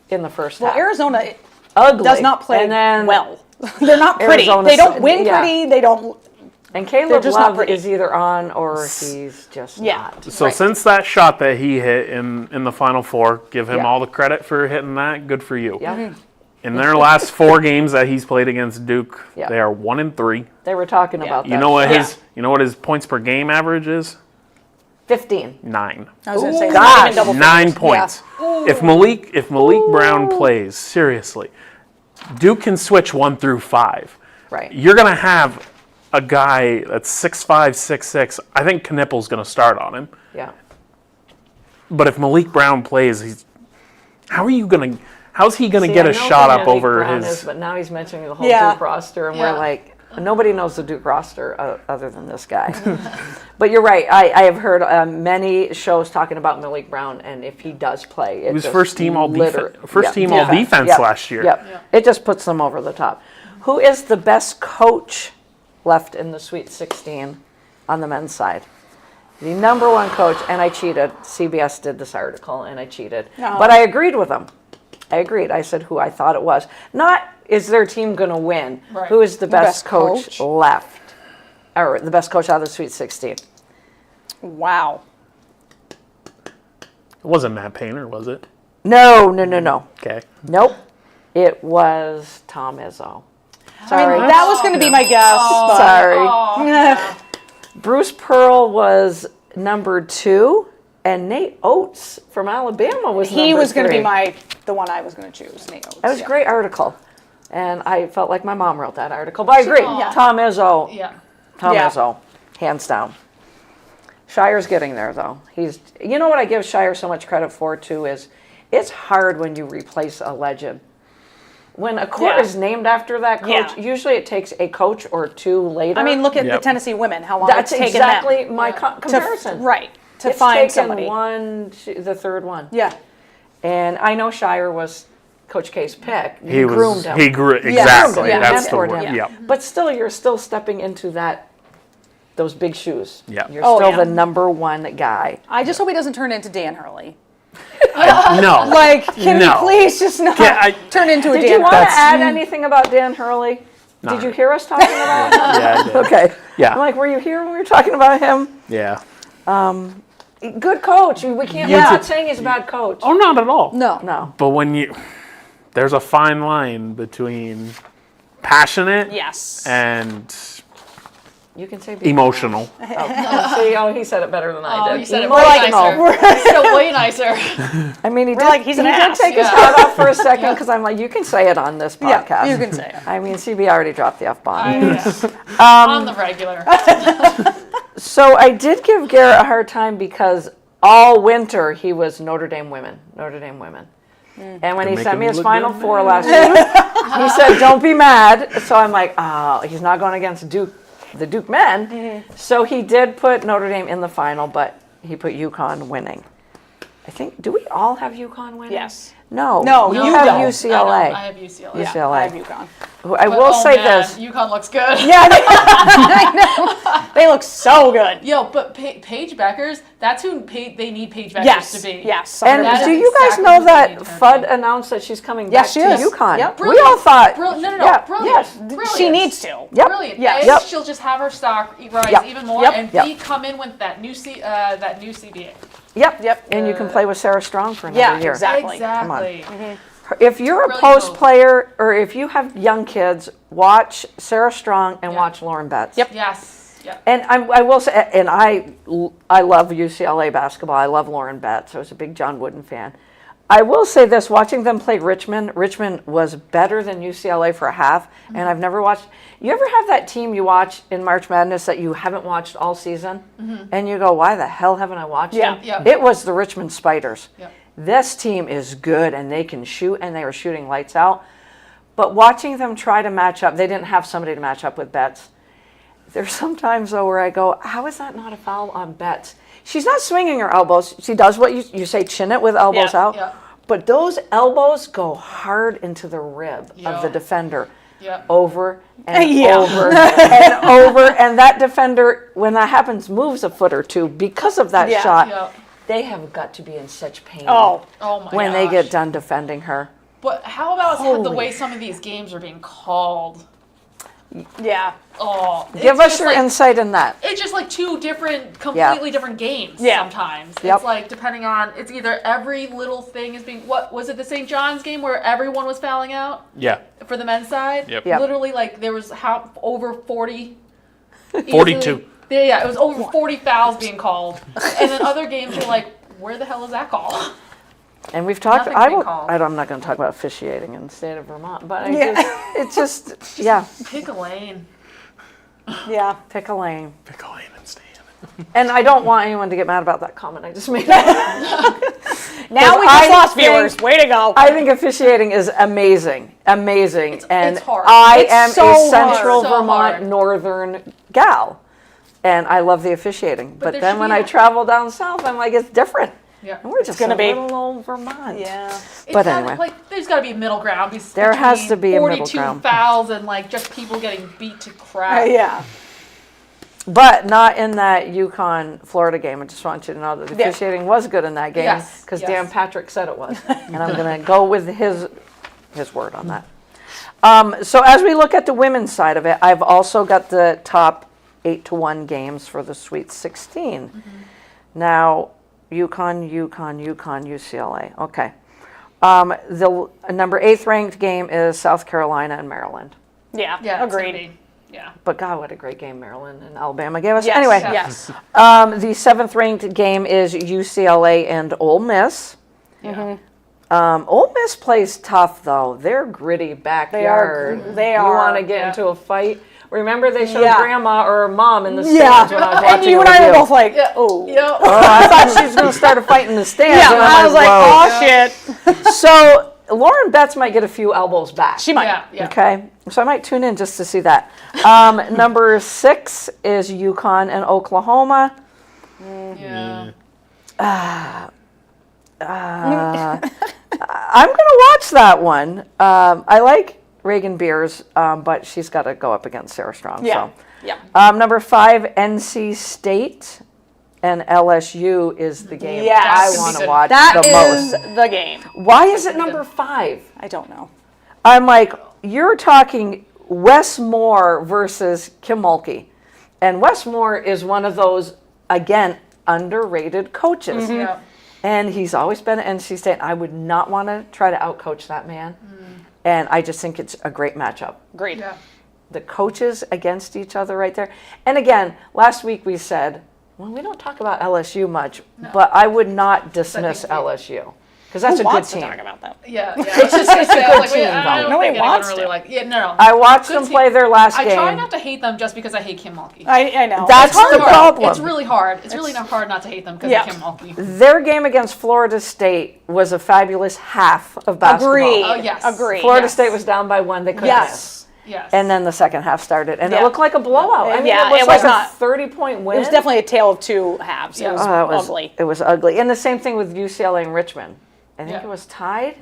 in the first Well, half. Arizona Ugly. does not play and then, well. They're not pretty. Arizona They don't said- win yeah. pretty. They don't. And They're Caleb just not Love pretty. is either on or he's just Yeah. not. So Right. since that shot that he hit in the Final Four, give him Yeah. all the credit for hitting that. Good for you. Yeah. Mm-hmm. In their last 4 games that he's played against Duke, Yeah. they are 1-3. They were talking about that. You know what Yeah. his points per game average is? 15. 9. I was going to say gosh. not even double 9 figures. points. Yeah. If Malik Brown plays, seriously, Duke can switch 1 through 5. Right. You're gonna have a guy that's 6'5", 6'6". I think Knippel's gonna start on him. Yeah. But if Malik Brown plays, how's he gonna See, get I a know shot who up Malik over Brown his? is, but now he's mentioning the whole Yeah. Duke roster, and Yeah. we're like, nobody knows the Duke roster other than this guy. But you're right. I have heard many shows talking about Malik Brown, and if he does play, He was first team all defense. defense last year. Yep. It just puts them over the top. Who is the best coach left in the Sweet 16 on the men's side? The number one coach, and I cheated. CBS did this article, and I cheated. No. But I agreed with them. I agreed. I said who I thought it was. Not is their team going to win. Right. Who is the best best coach coach? left? Or the best coach out of the Sweet 16? Wow. It wasn't Matt Painter, was it? No. Okay. Nope. It was Tom Izzo. Sorry. That was going to be my guess. but- Sorry. Bruce Pearl was number 2, and Nate Oates from Alabama was He number was going to 3. be the one I was going to choose. Nate Oates. That was a yeah. great article, and I felt like my mom wrote that article. But I agree, Yeah. Tom Izzo, Yeah. Tom Yeah. Izzo, hands down. Shire's getting there though. You know what I give Shire so much credit for too is, it's hard when you replace a legend. When a court Yeah. is named after that coach, Yeah. usually it takes a coach or 2 later. I mean, look at the Yep. Tennessee women. How long that's it's taken exactly them my Yeah. comparison. right to It's find taken somebody. the third one. Yeah. And I know Shire was Coach K's pick. He groomed him. He grew exactly. Yeah. That's the mentored word. him. Yep. But still, you're still stepping into those big shoes. Yeah. You're Oh, still yeah. the number one guy. I just hope he doesn't turn into Dan Hurley. No. Like, can No. he please just not turn into a Did Dan you want to Hurley? add anything about Dan Hurley? Not Did you hear us talking about him? Yeah, I did. Okay. Yeah. I'm like, were you here when we were talking about him? Yeah. Good coach. We can't. We're not saying he's a bad coach. Oh, not at all. No. No. But there's a fine line between passionate Yes. and You can say emotional. See, he said it better than I Oh, did. you said it Emotional. way nicer. You said it way nicer. I mean, he We're did, like, he's an he did ass. take his Yeah. hat off for a second because I'm like, you can say it on this podcast. Yeah, you can say it. I mean, CB already dropped the F-bomb. On the regular. So I did give Garrett a hard time because all winter he was Notre Dame women. And when he make sent him me his look Final good Four last week, he said, don't be mad. So I'm like, oh, he's not going against the Duke men. So he did put Notre Dame in the final, but he put UConn winning. I think, do we all have UConn winning? Yes. No. No, you you have don't. UCLA. I have UCLA. Yeah, UCLA. I have UConn. I will say this. UConn looks good. Yeah, I know. They look so good. Yo, but Paige Beckers, that's who they need Paige Beckers Yes, to be. yes. And That do is you guys exactly know what they that need her to FUD be. announced that she's coming Yes, back she to is. UConn? Yep. We all thought. No, yeah, brilliant. yes. Brilliant. She needs to. Yep. Brilliant. Yes. A, Yep. she'll just have her stock rise Yep. even more, Yep. and Yep. B, come in with that new CBA. Yep. And you can play with Sarah Strong for another Yeah, year. exactly. Exactly. If you're a Really post cool. player or if you have young kids, watch Sarah Strong and watch Lauren Betts. Yep. Yes. Yep. And I will say, and I love UCLA basketball. I love Lauren Betts. I was a big John Wooden fan. I will say this, watching them play Richmond was better than UCLA for a half, and I've never watched. You ever have that team you watch in March Madness that you haven't watched all season? And you go, why the hell haven't I watched them? Yeah. It was the Richmond Spiders. Yep. This team is good, and they can shoot, and they were shooting lights out. But watching them try to match up, they didn't have somebody to match up with Betts. There's sometimes, though, where I go, how is that not a foul on Betts? She's not swinging her elbows. She does what you say, chin it with elbows Yeah, out. yeah. But those elbows go hard into the rib Yeah. of the defender. Yeah. Over and Yeah. over and over. And that defender, when that happens, moves a foot or two because of that Yeah. shot. Yeah. They have got to be in such pain Oh, Oh my when gosh. they get done defending her. But how about the Holy. way some of these games are being called? yeah. Oh, Give it's us just your like, insight in that. It's just like two different, completely different games. Yeah. Sometimes Yep. it's like depending on it's either every little thing is being. What was it? The St. John's game where everyone was fouling out Yeah. for the men's side. Yep. Yep. Literally, like there was over 40. 42. easily. Yeah, it was over 40 fouls being called, and then other games were like, where the hell is that call? And we've talked. Nothing's being called. I'm not going to talk about officiating in the state of Vermont, but Yeah. it's just yeah. Pick a lane. Yeah. Pick a lane. Pick a lane and stay in it. And I don't want anyone to get mad about that comment I just made. Now we I just lost think- viewers. Way to go. I think officiating is amazing, and it's hard. I It's am so a Central hard. So Vermont hard. Northern gal, and I love the officiating. But there then should when be I a- travel down south, I'm like, it's different. Yeah. And we're just gonna a be. little old Vermont. Yeah. It's But gotta- anyway. like there's got to be a middle ground. There has between to be a middle 42 ground. fouls and like just people getting beat to crap. Yeah. But not in that UConn Florida game. I just want you to know that the Yeah. officiating was good in that game Yes, because yes. Dan Patrick said it was, and I'm going to go with his word on that. So as we look at the women's side of it, I've also got the top 8-1 games for the Sweet 16. Now, UConn, UCLA. Okay. The number 8th ranked game is South Carolina and Maryland. Yeah. Yeah. it's gonna Agreed. be- Yeah. But God, what a great game Maryland and Alabama gave us. Yes. Anyway, Yes. the 7th ranked game is UCLA and Ole Miss. Yeah. Ole Miss plays tough though. They're gritty backyard. They You are. want to get Yeah. into a fight? Remember they showed Yeah. grandma or mom in the Yeah. stands when I was And watching you it and I with were you. both like, Yeah. oh. Yep. Oh, I thought she was going to start a fight in the stands. Yeah. and I was like, whoa. oh shit. So Lauren Betts might get a few elbows back. She might. Yeah. Yeah. Okay, so I might tune in just to see that. Number 6 is UConn and Oklahoma. Yeah. I'm going to watch that one. I like Reagan Beers, but she's got to go up against Sarah Strong. Yeah. So. Yeah. Number 5, NC State and LSU is the game Yes. I That's want to gonna be watch That the is most. the game. Why is it number 5? I don't know. I'm like, you're talking Wes Moore versus Kim Mulkey. And Wes Moore is one of those, again, underrated coaches. Yeah. And he's always been at NC State. I would not want to try to outcoach that man. And I just think it's a great matchup. Agreed. Yeah. The coaches against each other right there. And again, last week we said, well, we don't talk about LSU much, but I would not dismiss Second team. LSU because that's Who a good wants team. to talk about that? Yeah. Yeah. It's just it's a good team, I though. don't Nobody think anyone wants really to. like. Yeah. No. I watched Good them team. play their last I game. try not to hate them just because I hate Kim Mulkey. I know. That's It's hard the to- problem. It's really hard. It's really not hard not to hate them because Yeah. of Kim Mulkey. Their game against Florida State was a fabulous half of basketball. Agreed. Oh, yes. Agreed. Florida Yes. State was down by 1. They couldn't Yes. miss. Yes. And then the second half started, and it Yeah. looked like a blowout. I mean, Yeah, it was it like was not. a 30-point win. It was definitely a tale of two halves. Yeah. It was Oh, ugly. It was ugly. And the same thing with UCLA and Richmond. I think Yeah. it was tied.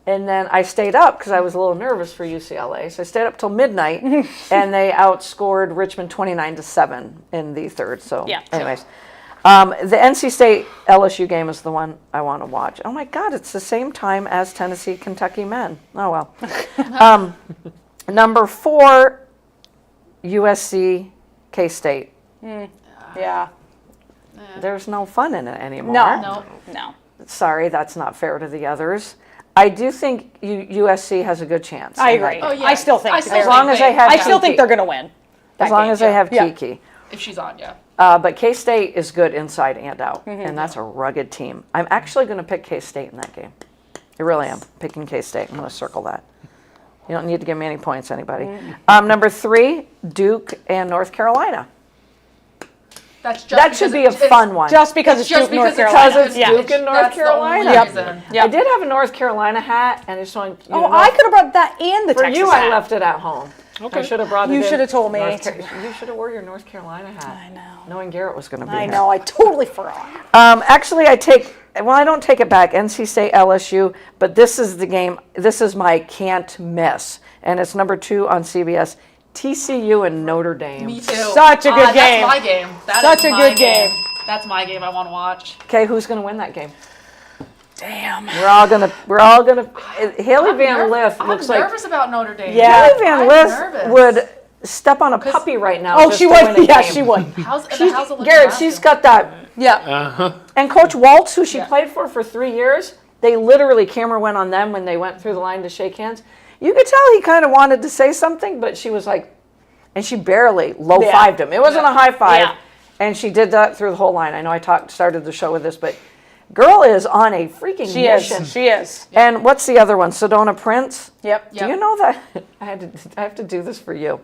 And then I stayed up because I was a little nervous for UCLA. So I stayed up till midnight, and they outscored Richmond 29-7 in the third. So, Yeah. anyways. The NC State LSU game is the one I want to watch. Oh my God, it's the same time as Tennessee Kentucky men. Oh well. Number 4, USC K-State. Yeah. There's no fun in it anymore. No. Sorry, that's not fair to the others. I do think USC has a good chance. I in that agree. game. Oh, yeah. I still think I still they're- As long as they have I still think Kiki. they're going to win. As long as they have Yeah. Kiki. If she's on, yeah. But K-State is good inside and out, and that's a rugged team. I'm actually going to pick K-State in that game. I really am picking K-State. I'm going to circle that. You don't need to give me any points, anybody. Number 3, Duke and North Carolina. That's just That should be a fun one. Just because it's just Duke, North because Carolina. Because it's Duke and North that's the only Carolina. reason. Yep. I did have a North Carolina hat, and I just wanted you to Oh, know, I could have brought that and the for Texas you, hat. I left it at home. I should have brought it You in. should have told me. You should have wore your North Carolina hat. I know. Knowing Garrett was going to be I here. know. I totally forgot. Actually, I don't take it back. NC State, LSU, but this is the game. This is my can't miss, and it's number 2 on CBS. TCU and Notre Dame. Me too. Such a good game. That's my game. Such a good game. That's my game I want to watch. Okay, who's going to win that game? Damn. We're all gonna. Haley Van Lith I'm looks like nervous about Notre Dame. Yeah. Haley Van I'm Lith nervous. would step on a puppy right now. Oh, just she to win would. a Yeah, game. she would. How's it looking Garrett, last she's year? got that. Yeah. And Coach Waltz, who she Yeah. played for 3 years, they literally, camera went on them when they went through the line to shake hands. You could tell he kind of wanted to say something, but she was like, and she barely low-fived him. It wasn't Yeah. a high five. Yeah. And she did that through the whole line. I know I started the show with this, but girl is on a freaking She mission. is. She is. And what's the other one? Sedona Prince? Yep. Do you know that? I have to do this for you.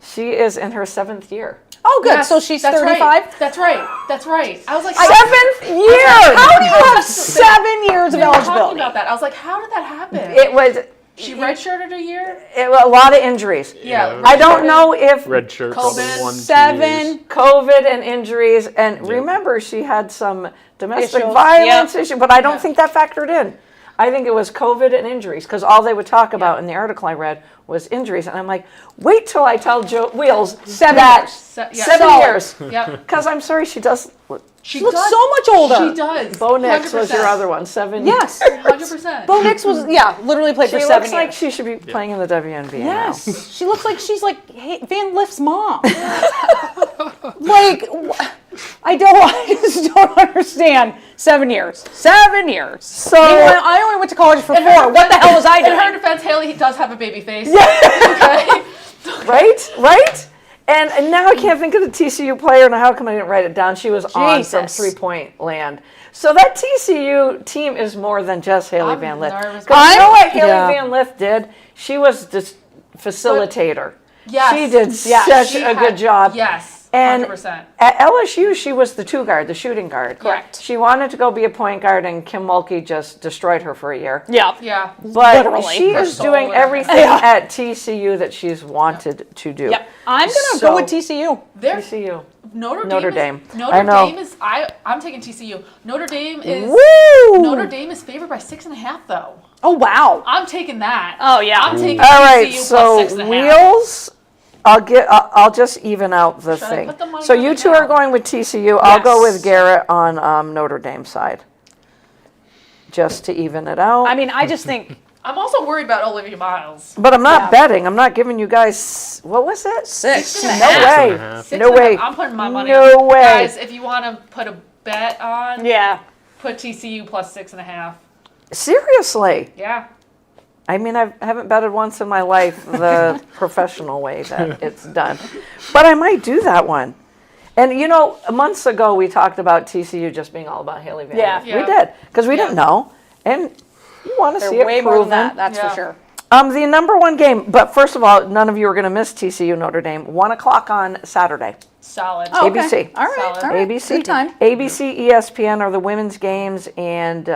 She is in her 7th year. Oh, good. Yes, So she's that's 35? Right. That's right. That's right. I was like, 7th year! How do you have 7 years of we were talking eligibility? about that. I was like, how did that happen? It was She redshirted a year? a lot of injuries. Yeah. I don't know if Red shirt, probably COVID. 1, 2 7. years. COVID and injuries, and remember she had some domestic Issues. violence Yep. issue, but I don't think that factored in. I think it was COVID and injuries, because all they would talk about in the article I read was injuries, and I'm like, wait till I tell Joe Wheels 7 that years. Yeah. 7 Solid. years. Yep. Because I'm sorry, she does. She looks does- so much older. She does. Bo Nix was your 100%. other one. 7 Yes. 100%. Bo Nix was, literally played She for 7 looks years. like she should be playing in the WNBA now. Yes. She looks like she's like Van Lift's mom. Like, I just don't understand. 7 years. 7 years. So I only went to college for 4. What the hell was I In her doing? defense, Haley does have a baby face. Okay. right? And now I can't think of the TCU player, and how come I didn't write it down? She was on from Jesus. 3-point land. So that TCU team is more than just Haley I'm Van Lith. nervous. 'Cause you know what Haley Yeah. Van Lith did? She was the facilitator. Yes. She did Yes. such She a had- good job. Yes. And 100%. at LSU, she was the 2 guard, the shooting guard. Correct. She wanted to go be a point guard, and Kim Mulkey just destroyed her for a year. Yeah. Yeah. But Literally. she Her is soul doing and everything Yeah. at TCU that she's wanted to do. Yep. I'm gonna So- go with TCU. They're, TCU. Notre Dame. Is, Notre I know. Dame is. I'm taking TCU. Notre Dame is. Woo! Notre Dame is favored by 6.5 though. Oh wow. I'm taking that. Oh, yeah. I'm taking All right, TCU so plus 6.5. Wheels. I'll just even out the Should I thing. put the money So on you it two now? are going with TCU. I'll go Yes. with Garrett on Notre Dame side. Just to even it out. I mean, I just think I'm also worried about Olivia Miles. but I'm not Yeah. betting. I'm not giving you guys. What was it? 6. No 6.5. way. 6.5. No way. I'm putting my money No on. way. Guys, if you want to put a bet on, Yeah. put TCU plus 6.5. Seriously. Yeah. I mean, I haven't betted once in my life the professional way that it's done. But I might do that one. And, you know, months ago we talked about TCU just being all about Haley Van Yeah. Lith. Yeah. We did, because we Yeah. didn't know. And you want to They're see it way proven. more than that, that's Yeah. for sure. The number one game, but first of all, none of you are going to miss TCU Notre Dame, 1 o'clock on Saturday. Solid. Oh, okay. ABC. All right. Solid. All right. ABC. Good time. ABC, ESPN are the women's games, and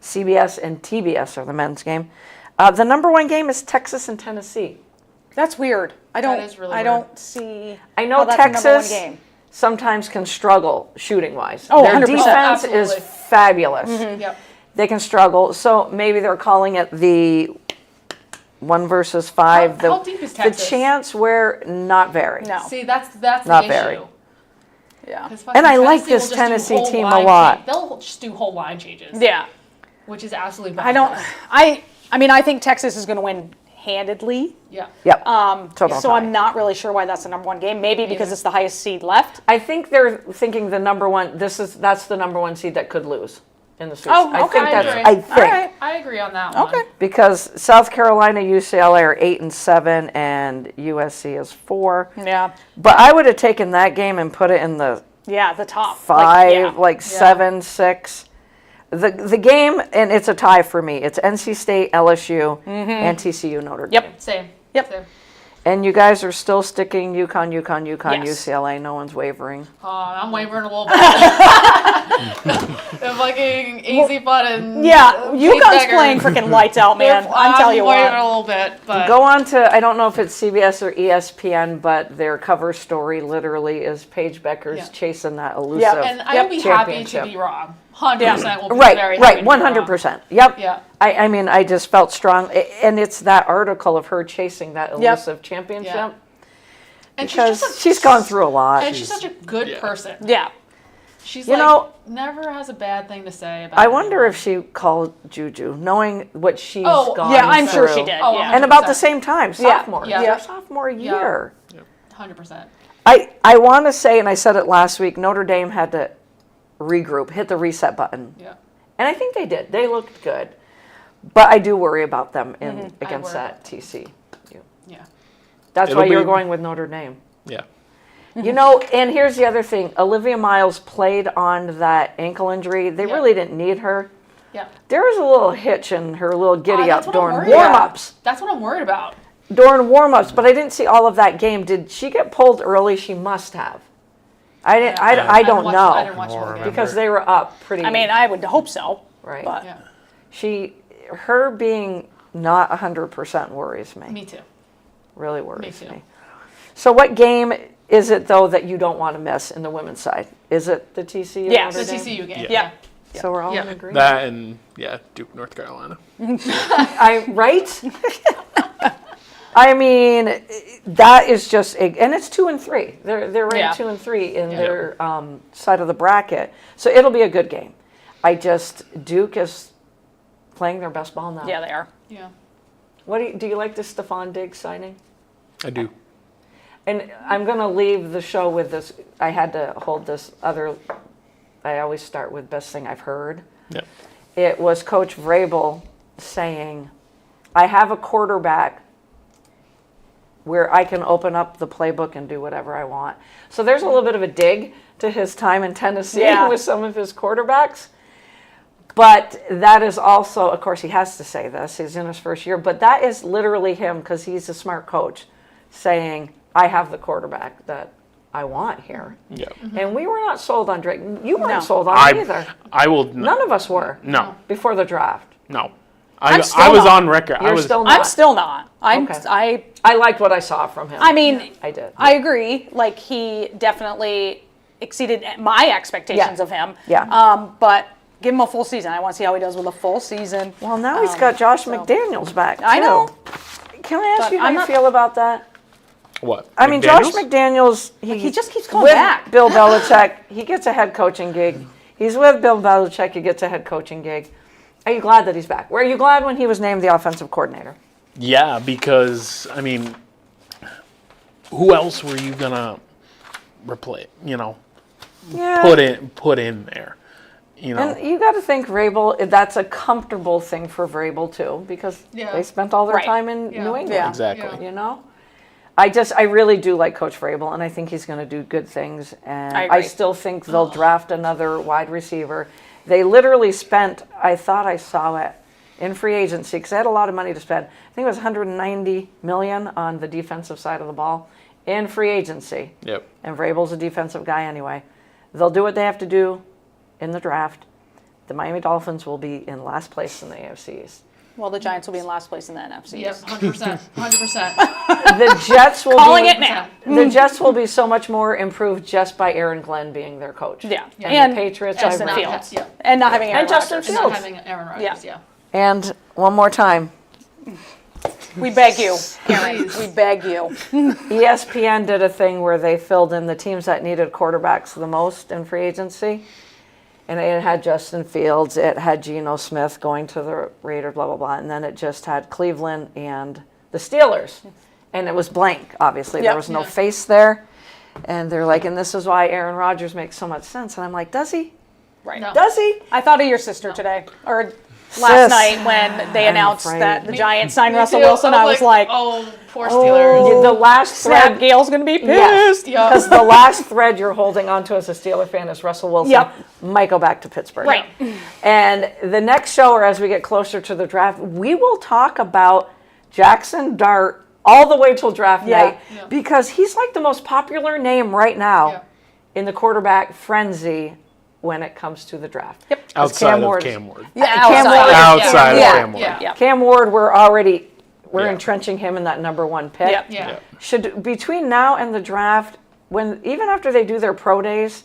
CBS and TBS are the men's game. The number one game is Texas and Tennessee. That's weird. I don't. is really I weird. don't see. I know how that's the number one Texas game. sometimes can struggle shooting wise. Oh, Their 100%. defense Absolutely. is fabulous. Yep. they can struggle. So maybe they're calling it the 1 versus 5. How deep is Texas? The chance where not very. No. See, that's Not the issue. very. Yeah. 'Cause And I fucking like Tennessee will this just do Tennessee whole team a line lot. change- They'll just do whole line changes. Yeah. Which is absolutely I don't. bonkers. I mean, I think Texas is going to win handedly. Yeah. Yep. Total So tie. I'm not really sure why that's the #1 game. Maybe because it's the highest seed left. I think they're thinking the number one. That's the number 1 seed that could lose in the Sweet. Oh, I okay. think I that's. agree. I think All right. I agree on that one. Okay. because South Carolina, UCLA are 8 and 7, and USC is 4. Yeah. But I would have taken that game and put it in the Yeah. The top 5, Like, 7, 6. The game, and it's a tie for me. It's NC State, LSU, and TCU Notre Dame. Yep. Same. Yep. Same. And you guys are still sticking UConn, Yes. UCLA. No one's wavering. I'm wavering a little bit. The fucking easy button. Yeah. Kate UConn's Becker. playing freaking lights out, man. I'm telling you wavering a what. little bit, but Go on to, I don't know if it's CBS or ESPN, but their cover story literally is Paige Becker's Yeah. chasing that elusive and I will be happy to championship. be wrong. 100% will be Right, very happy right, to be 100%. Yep. Yeah. I mean, I just felt strong. And it's that article of her chasing that elusive championship. Yeah. And Because she's gone through a lot. And she's such a good person. Yeah. She's You like, know, never has a bad thing to say about I wonder anyone. if she called JuJu, knowing what she's Oh, gone Yeah, I'm sure through. she did. Oh, Yeah. And about the 100%. same time, Yeah, sophomore. yeah. Their sophomore year. 100%. I want to say, and I said it last week, Notre Dame had to regroup, hit the reset button. Yeah. And I think they did. They looked good. But I do worry about them in against worry. that TCU. Yeah. That's It'll why you're be- going with Notre Dame. Yeah. You know, and here's the other thing. Olivia Miles played on that ankle injury. They Yeah. really didn't need her. Yeah. There was a little hitch in her little giddy That's up what I'm during worried about. warm-ups. That's what I'm worried about. During warm-ups, but I didn't see all of that game. Did she get pulled early? She must have. I didn't. I didn't don't watch- know I didn't watch the whole game. because they were up pretty. I mean, I would hope so. right. But Yeah. Her being not 100% worries me. Me too. Really worries too. me. So what game is it though that you don't want to miss in the women's side? Is it the TCU? Yes. Notre The Dame? TCU game. Yeah. So we're all Yeah. in agreement. That and Duke, North Carolina. Right? I mean, that is just, and it's 2 and 3. They're ranked Yeah. 2 and 3 in their side of the bracket, so it'll be a good game. Duke is playing their best ball now. yeah, they are. Yeah. What do you like this Stephon Diggs signing? I do. And I'm going to leave the show with this. I had to hold this other. I always start with best thing I've heard. Yeah. It was Coach Vrabel saying, "I have a quarterback where I can open up the playbook and do whatever I want." So there's a little bit of a dig to his time in Tennessee Yeah. with some of his quarterbacks. But that is also, of course, he has to say this. He's in his first year. But that is literally him, because he's a smart coach, saying, "I have the quarterback that I want here." Yeah. And we were not sold on Drake. You weren't No. sold on him either. I will. None of us were. No. Before the draft. No. I'm I still was not. on record. You're I was. still not. I'm still not. Okay. I liked what I saw from him. I mean, I did. I agree. Like, he definitely exceeded my expectations Yeah. of him. Yeah. But give him a full season. I want to see how he does with a full season. Well, now he's got Josh McDaniels back. I too. know. Can I ask But you how I'm you not- feel about that? What? I mean, McDaniels? Josh McDaniels, He just keeps coming with back. Bill Belichick, he gets a head coaching gig. He's with Bill Belichick, he gets a head coaching gig. Are you glad that he's back? Were you glad when he was named the offensive coordinator? Yeah, because I mean, who else were you gonna replace? Yeah. Put in there. And you got to think Vrabel, that's a comfortable thing for Vrabel too, because Yeah. they spent all their Right. time in Yeah. New England. Yeah. Exactly. You know? I really do like Coach Vrabel, and I think he's going to do good things. And I agree. I still think they'll draft another wide receiver. They literally spent, I thought I saw it, in free agency, because they had a lot of money to spend. I think it was $190 million on the defensive side of the ball in free agency. Yep. And Vrabel's a defensive guy anyway. They'll do what they have to do in the draft. The Miami Dolphins will be in last place in the AFC East. Well, the Giants will be in last place in the NFC. Yep, 100%. 100%. The Jets will Calling be, it now. The Jets will be so much more improved just by Aaron Glenn being their coach. Yeah. And the Patriots, I Justin agree. Fields. Yeah. And not having Aaron And Justin Rodgers. And not Fields. having Aaron Rodgers, yeah. And one more time, We beg you, Karen. Please. We beg you. ESPN did a thing where they filled in the teams that needed quarterbacks the most in free agency. And it had Justin Fields, it had Geno Smith going to the Raiders, blah, blah, blah. And then it just had Cleveland and the Steelers. And it was blank, obviously. Yep. There was no face there. And they're like, and this is why Aaron Rodgers makes so much sense. And I'm like, does he? Right. No. Does he? I thought of your sister today, or Sis. last night when they announced afraid. that the Me- Giants signed Me Russell too. Wilson. I was like, oh, poor Steelers. The last snap, thread, Gail's going to be yes, pissed. Yeah. because the last thread you're holding onto as a Steeler fan is Russell Wilson. Yep. Might go back to Pittsburgh. Right. And the next show, or as we get closer to the draft, we will talk about Jackson Dart all the way till draft Yeah. night because he's like the most popular name right now Yeah. in the quarterback frenzy when it comes to the draft. Yep. Outside Ward- of Cam Ward. Yeah, Cam Ward- Outside of Yeah. Cam Ward. Yeah. Yeah. Cam Ward, we're Yeah. entrenching him in that number one pick. Yep. Yeah. Should between now and the draft, when even after they do their pro days,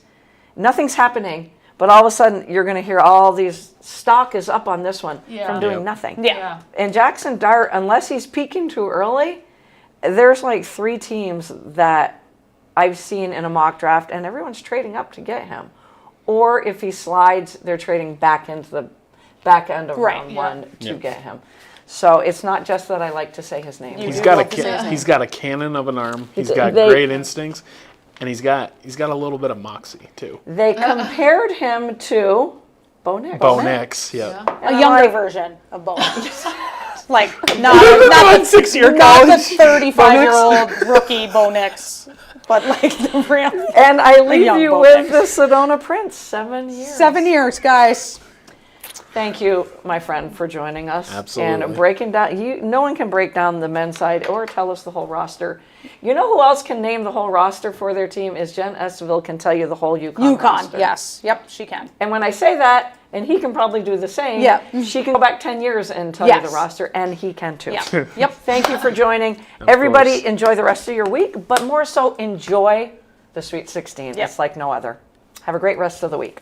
nothing's happening. But all of a sudden, you're going to hear all these stock is up on this one Yeah. from doing Yep. nothing. Yeah. Yeah. And Jackson Dart, unless he's peaking too early, there's like 3 teams that I've seen in a mock draft, and everyone's trading up to get him. Or if he slides, they're trading back into the back end of Right, round yeah. 1 to Yeah. get him. So it's not just that I like to say his name. You He's do got love to say his name. he's got a cannon of an arm. He's They- got great instincts, and he's got a little bit of moxie too. They compared him to Bo Nix. Bo Nix, yeah. A younger version of Bo. Like, not the 6-year not the college. 35-year-old rookie Bo Nix, but like the real And I leave young you Bo with Nix. the Sedona Prince, 7 years. 7 years, guys. Thank you, my friend, for joining us. Absolutely. And breaking down, no one can break down the men's side or tell us the whole roster. You know who else can name the whole roster for their team is Jen Esteville can tell you the whole UConn UConn, roster. yes. Yep, she can. And when I say that, and he can probably do the same, Yeah. she can go back 10 years and tell you Yes. the roster, and he can too. Yeah. Yep. Thank you for joining. Everybody, course. enjoy the rest of your week, but more so, enjoy the Sweet 16. Yep. It's like no other. Have a great rest of the week.